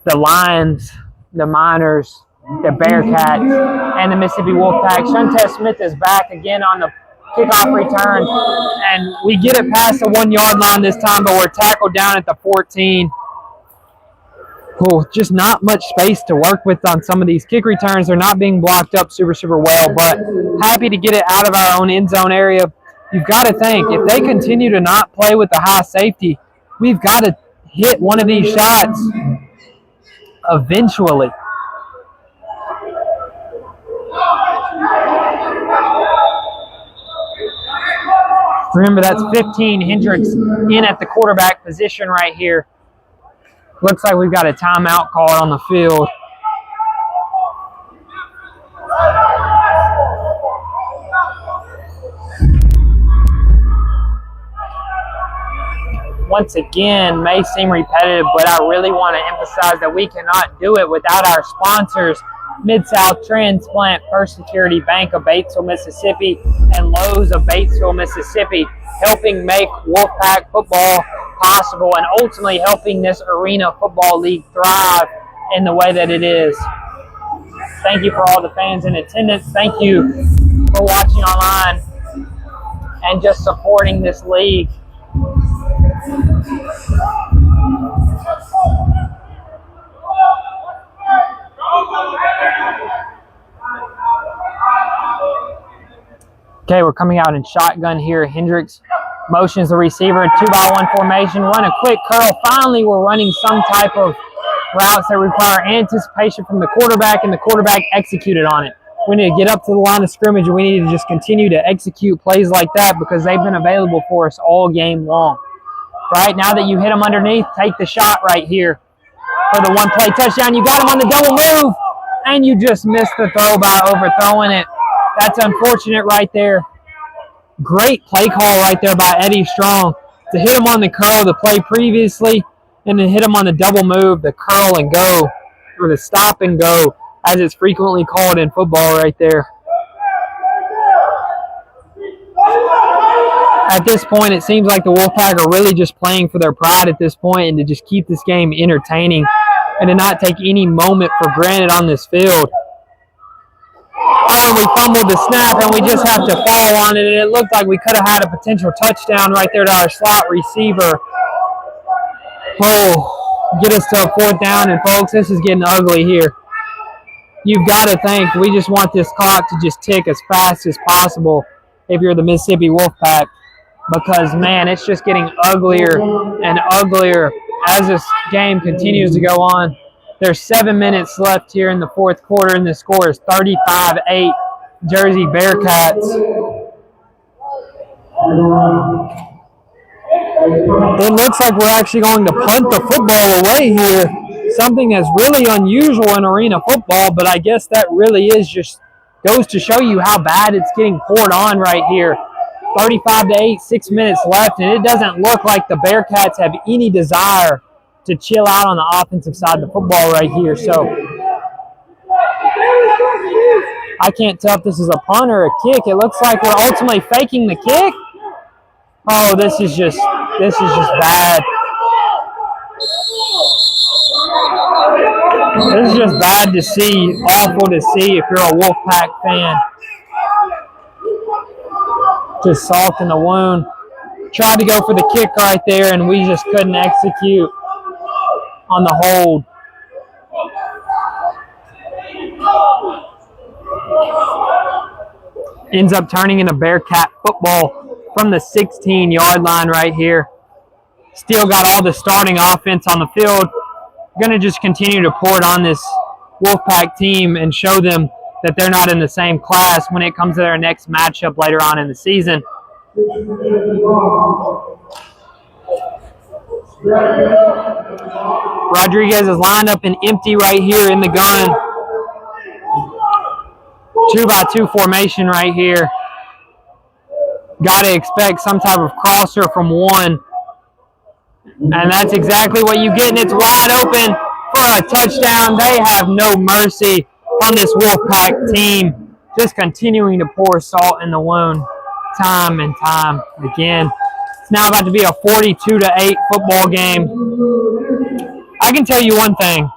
the Lions, the Miners, the Bearcats, and the Mississippi Wolfpack. Shantez Smith is back again on the kickoff return, and we get it past the 1 yard line this time, but we're tackled down at the 14. Just not much space to work with on some of these kick returns. They're not being blocked up super well, but happy to get it out of our own end zone area. You've got to think, if they continue to not play with the high safety, we've got to hit one of these shots eventually. Remember, that's 15. Hendricks in at the quarterback position right here. Looks like we've got a timeout called on the field. once again, may seem repetitive, but I really want to emphasize that we cannot do it without our sponsors, Mid-South Transplant, First Security Bank of Batesville, Mississippi, and Lowe's of Batesville, Mississippi, helping make Wolfpack football possible and ultimately helping this Arena Football League thrive in the way that it is. Thank you for all the fans in attendance. Thank you for watching online and just supporting this league. Okay, we're coming out in shotgun here. Hendricks motions the receiver, 2-by-1 formation, run a quick curl. Finally, we're running some type of routes that require anticipation from the quarterback, and the quarterback executed on it. We need to get up to the line of scrimmage, and we need to just continue to execute plays like that because they've been available for us all game long. Right, now that you hit them underneath, take the shot right here for the one-play touchdown. You got him on the double move, and you just missed the throw by overthrowing it. That's unfortunate right there. Great play call right there by Eddie Strong to hit him on the curl, the play previously, and then hit him on the double move, the curl and go, or the stop and go, as it's frequently called in football right there. At this point, it seems like the Wolfpack are really just playing for their pride at this point and to just keep this game entertaining and to not take any moment for granted on this field. And we fumbled the snap, and we just have to fall on it, and it looked like we could have had a potential touchdown right there to our slot receiver. Oh, get us to a 4th down, and folks, this is getting ugly here. You've got to think we just want this clock to just tick as fast as possible if you're the Mississippi Wolfpack, because, man, it's just getting uglier and uglier as this game continues to go on. There's 7 minutes left here in the 4th quarter, and the score is 35-8, Jersey Bearcats. It looks like we're actually going to punt the football away here, something that's really unusual in arena football, but I guess that really is just goes to show you how bad it's getting poured on right here. 35-8, 6 minutes left, and it doesn't look like the Bearcats have any desire to chill out on the offensive side of the football right here. So I can't tell if this is a punt or a kick. It looks like we're ultimately faking the kick. Oh, this is just bad. This is just bad to see, awful to see if you're a Wolfpack fan. Just salt in the wound. Tried to go for the kick right there, and we just couldn't execute on the hold. Ends up turning into Bearcat football from the 16-yard line right here. Still got all the starting offense on the field. Going to just continue to pour it on this Wolfpack team and show them that they're not in the same class when it comes to their next matchup later on in the season. Rodriguez is lined up and empty right here in the gun. 2-by-2 formation right here. Got to expect some type of crosser from one. And that's exactly what you get, and it's wide open for a touchdown. They have no mercy on this Wolfpack team. Just continuing to pour salt in the wound time and time again. It's now about to be a 42-8 football game. I can tell you one thing.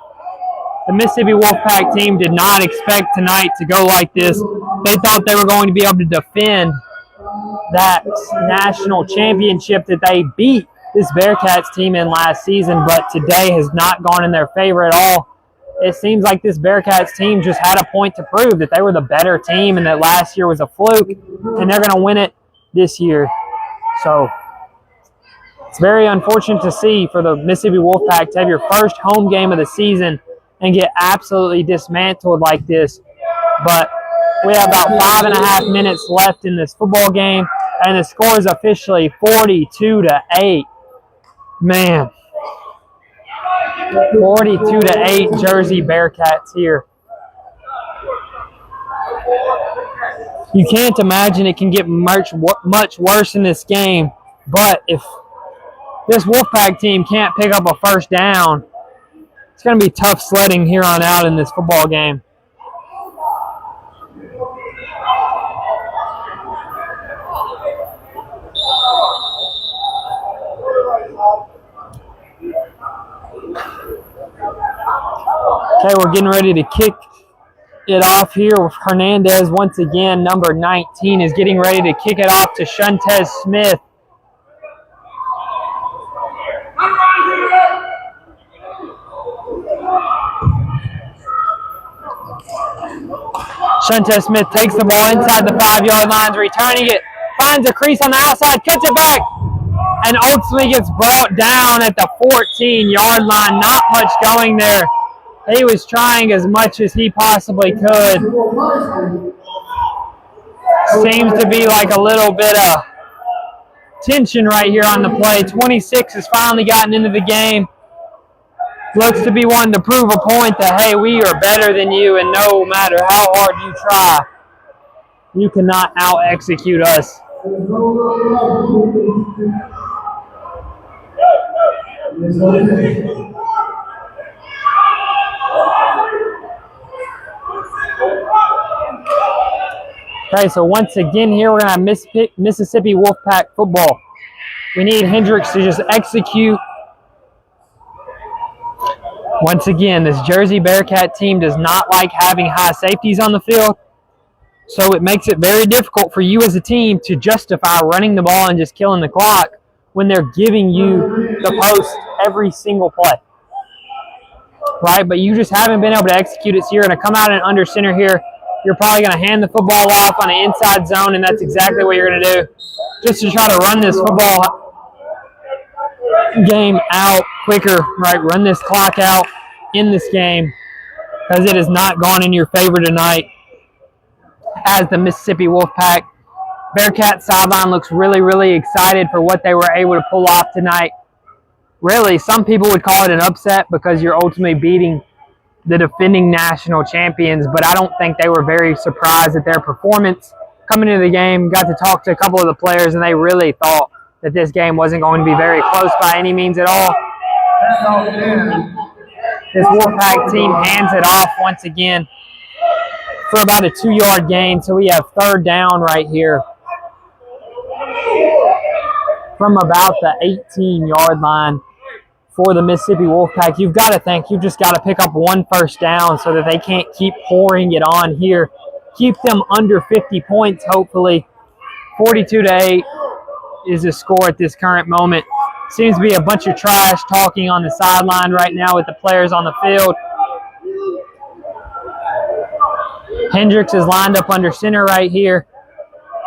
The Mississippi Wolfpack team did not expect tonight to go like this. They thought they were going to be able to defend that national championship that they beat this Bearcats team in last season, but today has not gone in their favor at all. It seems like this Bearcats team just had a point to prove that they were the better team and that last year was a fluke, and they're going to win it this year. So it's very unfortunate to see for the Mississippi Wolfpack to have your first home game of the season and get absolutely dismantled like this. But we have about 5.5 minutes left in this football game, and the score is officially 42-8. Man, 42-8 Jersey Bearcats here. You can't imagine it can get much worse in this game, but if this Wolfpack team can't pick up a first down, it's going to be tough sledding here on out in this football game. Okay, we're getting ready to kick it off here with Hernandez once again. Number 19 is getting ready to kick it off to Shuntez Smith. Shuntez Smith takes the ball inside the 5-yard lines, returning it, finds a crease on the outside, cuts it back, and ultimately gets brought down at the 14-yard line. Not much going there. He was trying as much as he possibly could. Seems to be like a little bit of tension right here on the play. 26 has finally gotten into the game. Looks to be wanting to prove a point that, hey, we are better than you, and no matter how hard you try, you cannot out-execute us. Okay, so once again here we're going to have Mississippi Wolfpack football. We need Hendricks to just execute. Once again, this Jersey Bearcat team does not like having high safeties on the field, so it makes it very difficult for you as a team to justify running the ball and just killing the clock when they're giving you the post every single play. Right, but you just haven't been able to execute it, so you're going to come out and under center here. You're probably going to hand the football off on an inside zone, and that's exactly what you're going to do, just to try to run this football game out quicker, right? Run this clock out in this game, because it has not gone in your favor tonight as the Mississippi Wolfpack. Bearcat sideline looks really, really excited for what they were able to pull off tonight. Really, some people would call it an upset because you're ultimately beating the defending national champions, but I don't think they were very surprised at their performance coming into the game. Got to talk to a couple of the players, and they really thought that this game wasn't going to be very close by any means at all. This Wolfpack team hands it off once again for about a 2-yard gain, so we have third down right here from about the 18-yard line. For the Mississippi Wolfpack, you've got to think you've just got to pick up one first down so that they can't keep pouring it on here. Keep them under 50 points, hopefully. 42-8 is the score at this current moment. Seems to be a bunch of trash talking on the sideline right now with the players on the field. Hendricks is lined up under center right here.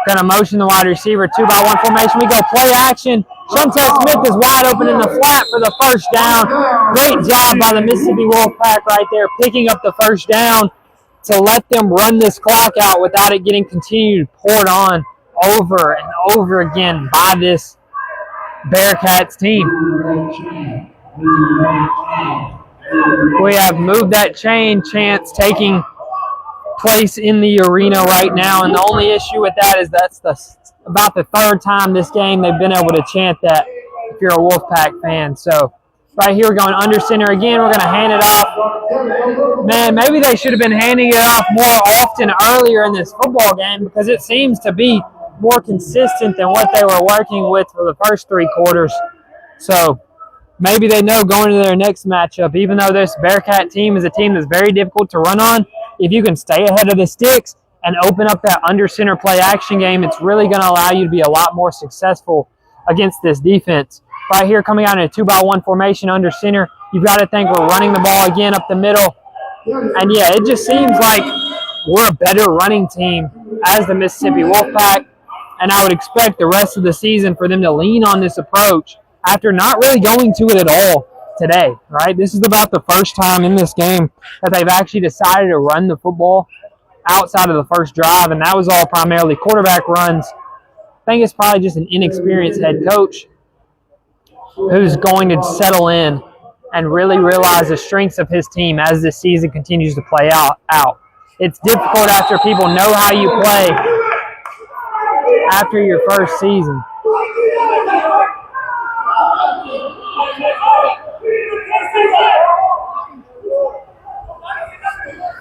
Going to motion the wide receiver, 2-by-1 formation. We go play action. Shuntez Smith is wide open in the flat for the first down. Great job by the Mississippi Wolfpack right there, picking up the first down to let them run this clock out without it getting continued poured on over and over again by this Bearcats team. We have moved that chain chants taking place in the arena right now, and the only issue with that is that's about the third time this game they've been able to chant that if you're a Wolfpack fan. So right here we're going under center again. We're going to hand it off. Man, maybe they should have been handing it off more often earlier in this football game, because it seems to be more consistent than what they were working with for the first 3 quarters. So maybe they know going into their next matchup, even though this Bearcat team is a team that's very difficult to run on, if you can stay ahead of the sticks and open up that under center play action game, it's really going to allow you to be a lot more successful against this defense. Right here coming out in a 2-by-1 formation under center, you've got to think we're running the ball again up the middle. And yeah, it just seems like we're a better running team as the Mississippi Wolfpack, and I would expect the rest of the season for them to lean on this approach after not really going to it at all today, right? This is about the first time in this game that they've actually decided to run the football outside of the first drive, and that was all primarily quarterback runs. I think it's probably just an inexperienced head coach who's going to settle in and really realize the strengths of his team as this season continues to play out. It's difficult after people know how you play after your first season.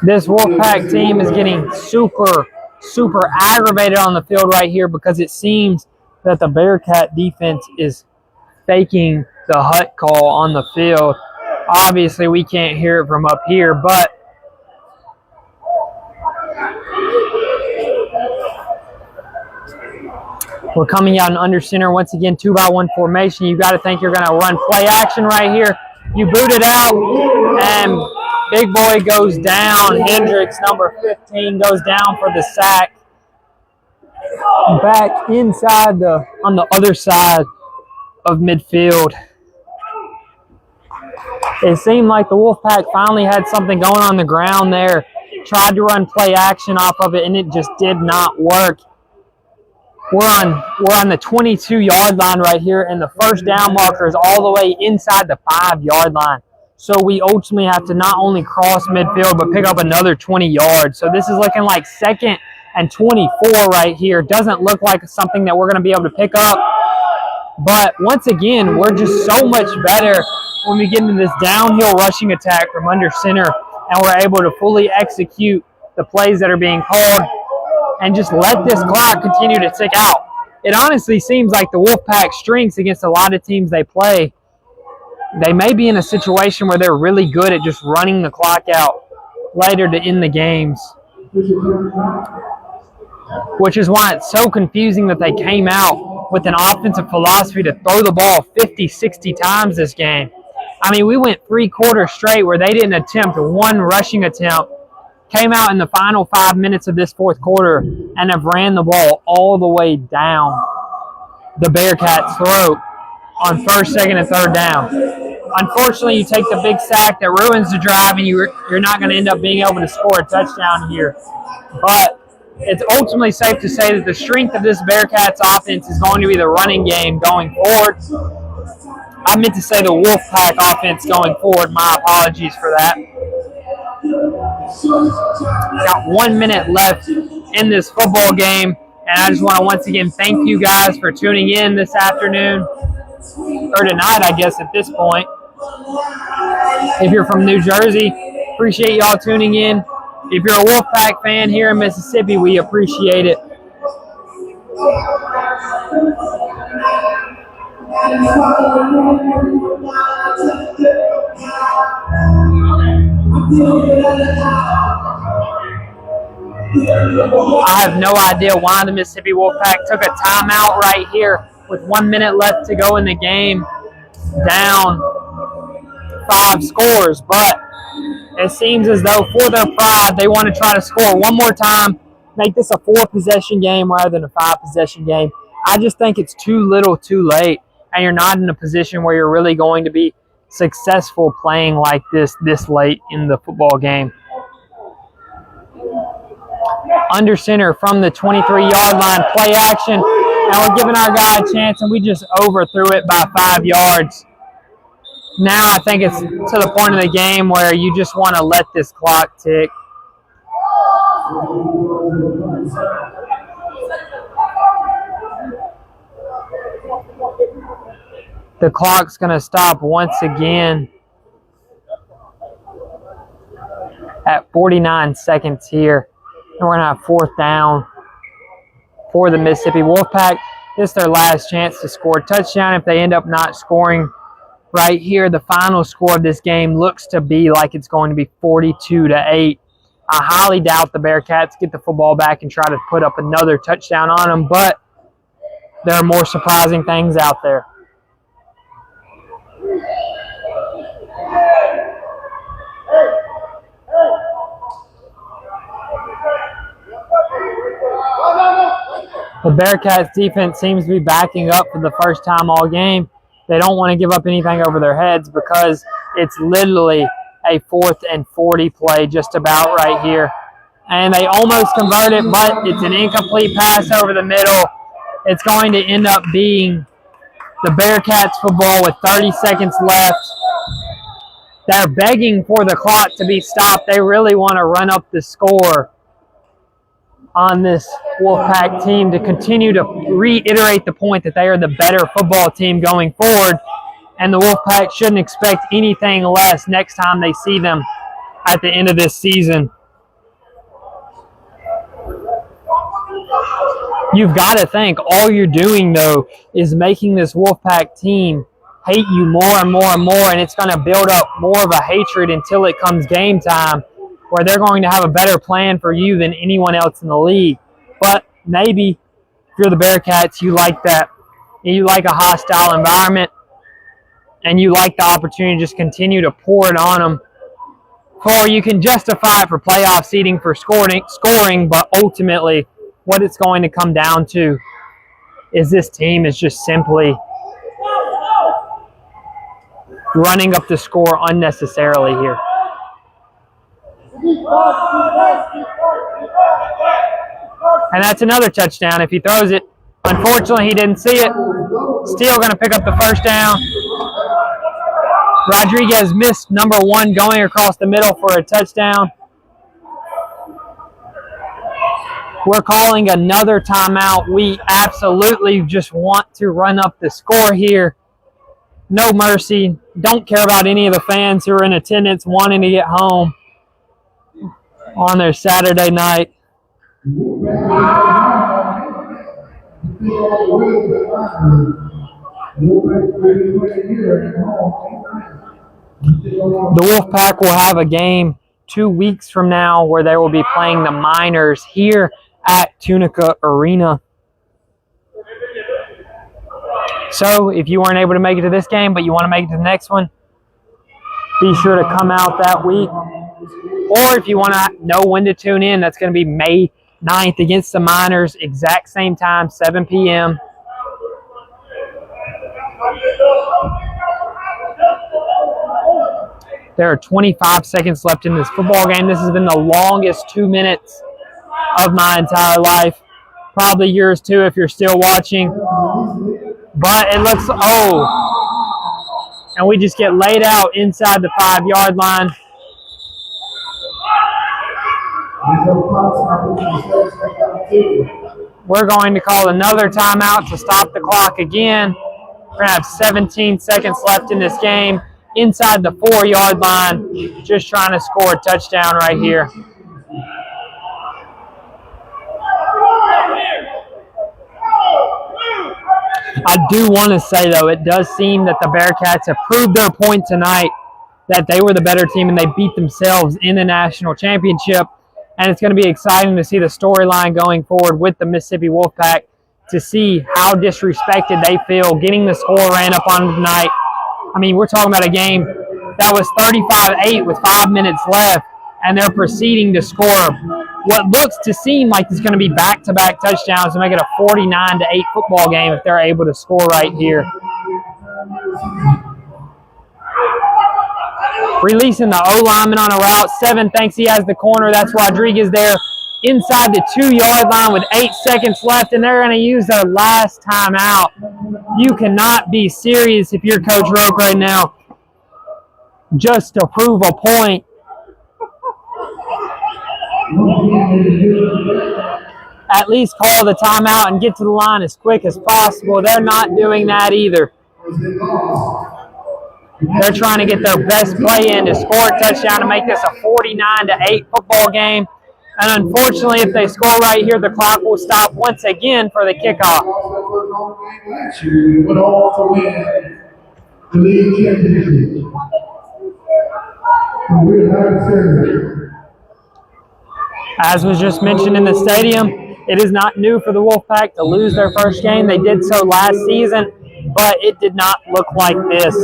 This Wolfpack team is getting super aggravated on the field right here because it seems that the Bearcat defense is faking the hut call on the field. Obviously, we can't hear it from up here, but we're coming out in under center once again, 2-by-1 formation. You got to think you're going to run play action right here. You boot it out, and big boy goes down. Hendricks, number 15, goes down for the sack. Back inside on the other side of midfield. It seemed like the Wolfpack finally had something going on the ground there. Tried to run play action off of it, and it just did not work. We're on the 22-yard line right here, and the first down marker is all the way inside the 5-yard line. So we ultimately have to not only cross midfield, but pick up another 20 yards. So this is looking like 2nd and 24 right here. Doesn't look like something that we're going to be able to pick up. But once again, we're just so much better when we get into this downhill rushing attack from under center, and we're able to fully execute the plays that are being called and just let this clock continue to tick out. It honestly seems like the Wolfpack strengths against a lot of teams they play, they may be in a situation where they're really good at just running the clock out later to end the games, which is why it's so confusing that they came out with an offensive philosophy to throw the ball 50, 60 times this game. I mean, we went 3 quarters straight where they didn't attempt one rushing attempt, came out in the final 5 minutes of this 4th quarter and have ran the ball all the way down the Bearcats' throat on 1st, 2nd, and 3rd down. Unfortunately, you take the big sack that ruins the drive, and you're not going to end up being able to score a touchdown here. But it's ultimately safe to say that the strength of this Bearcats offense is going to be the running game going forward. I meant to say the Wolfpack offense going forward. My apologies for that. Got 1 minute left in this football game, and I just want to once again thank you guys for tuning in this afternoon, or tonight, I guess, at this point. If you're from New Jersey, appreciate y'all tuning in. If you're a Wolfpack fan here in Mississippi, we appreciate it. I have no idea why the Mississippi Wolfpack took a timeout right here with 1 minute left to go in the game, down 5 scores, but it seems as though for their pride, they want to try to score one more time, make this a 4-possession game rather than a 5-possession game. I just think it's too little too late, and you're not in a position where you're really going to be successful playing like this late in the football game. Under center from the 23-yard line, play action, and we're giving our guy a chance, and we just overthrew it by 5 yards. Now I think it's to the point of the game where you just want to let this clock tick. The clock's going to stop once again at 49 seconds here. And we're going to have 4th down for the Mississippi Wolfpack. This is their last chance to score a touchdown. If they end up not scoring right here, the final score of this game looks to be like it's going to be 42-8. I highly doubt the Bearcats get the football back and try to put up another touchdown on them, but there are more surprising things out there. The Bearcats defense seems to be backing up for the first time all game. They don't want to give up anything over their heads because it's literally a 4th and 40 play just about right here. And they almost converted, but it's an incomplete pass over the middle. It's going to end up being the Bearcats football with 30 seconds left. They're begging for the clock to be stopped. They really want to run up the score on this Wolfpack team to continue to reiterate the point that they are the better football team going forward. and the Wolfpack shouldn't expect anything less next time they see them at the end of this season. You've got to think all you're doing, though, is making this Wolfpack team hate you more and more and more, and it's going to build up more of a hatred until it comes game time, where they're going to have a better plan for you than anyone else in the league. But maybe if you're the Bearcats, you like that. You like a hostile environment, and you like the opportunity to just continue to pour it on them. Or you can justify it for playoff seeding for scoring, but ultimately what it's going to come down to is this team is just simply running up the score unnecessarily here. And that's another touchdown if he throws it. Unfortunately, he didn't see it. Still going to pick up the first down. Rodriguez missed number 1 going across the middle for a touchdown. We're calling another timeout. We absolutely just want to run up the score here. No mercy. Don't care about any of the fans who are in attendance wanting to get home on their Saturday night. The Wolfpack will have a game 2 weeks from now where they will be playing the Miners here at Tunica Arena. So if you weren't able to make it to this game, but you want to make it to the next one, be sure to come out that week. Or if you want to know when to tune in, that's going to be May 9th against the Miners, exact same time, 7 p.m. There are 25 seconds left in this football game. This has been the longest 2 minutes of my entire life. Probably yours too if you're still watching. But it looks, and we just get laid out inside the 5-yard line. We're going to call another timeout to stop the clock again. We're going to have 17 seconds left in this game. Inside the 4-yard line, just trying to score a touchdown right here. I do want to say, though, it does seem that the Bearcats have proved their point tonight that they were the better team and they beat themselves in the national championship. And it's going to be exciting to see the storyline going forward with the Mississippi Wolfpack to see how disrespected they feel getting the score ran up on them tonight. I mean, we're talking about a game that was 35-8 with 5 minutes left, and they're proceeding to score what looks to seem like it's going to be back-to-back touchdowns to make it a 49-8 football game if they're able to score right here. Releasing the O-lineman on a route. 7 thinks he has the corner. That's Rodriguez there inside the 2-yard line with 8 seconds left, and they're going to use their last timeout. You cannot be serious if you're Coach Roke right now just to prove a point. At least call the timeout and get to the line as quick as possible. They're not doing that either. They're trying to get their best play in to score a touchdown to make this a 49-8 football game. And unfortunately, if they score right here, the clock will stop once again for the kickoff. As was just mentioned in the stadium, it is not new for the Wolfpack to lose their first game. They did so last season, but it did not look like this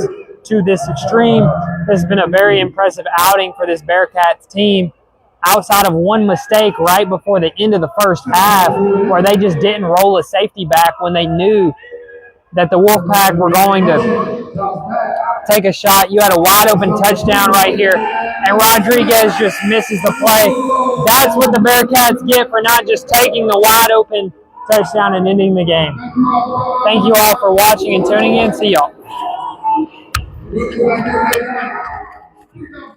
to this extreme. This has been a very impressive outing for this Bearcats team, outside of one mistake right before the end of the first half where they just didn't roll a safety back when they knew that the Wolfpack were going to take a shot. You had a wide open touchdown right here, and Rodriguez just misses the play. That's what the Bearcats get for not just taking the wide open touchdown and ending the game. Thank you all for watching and tuning in. See y'all.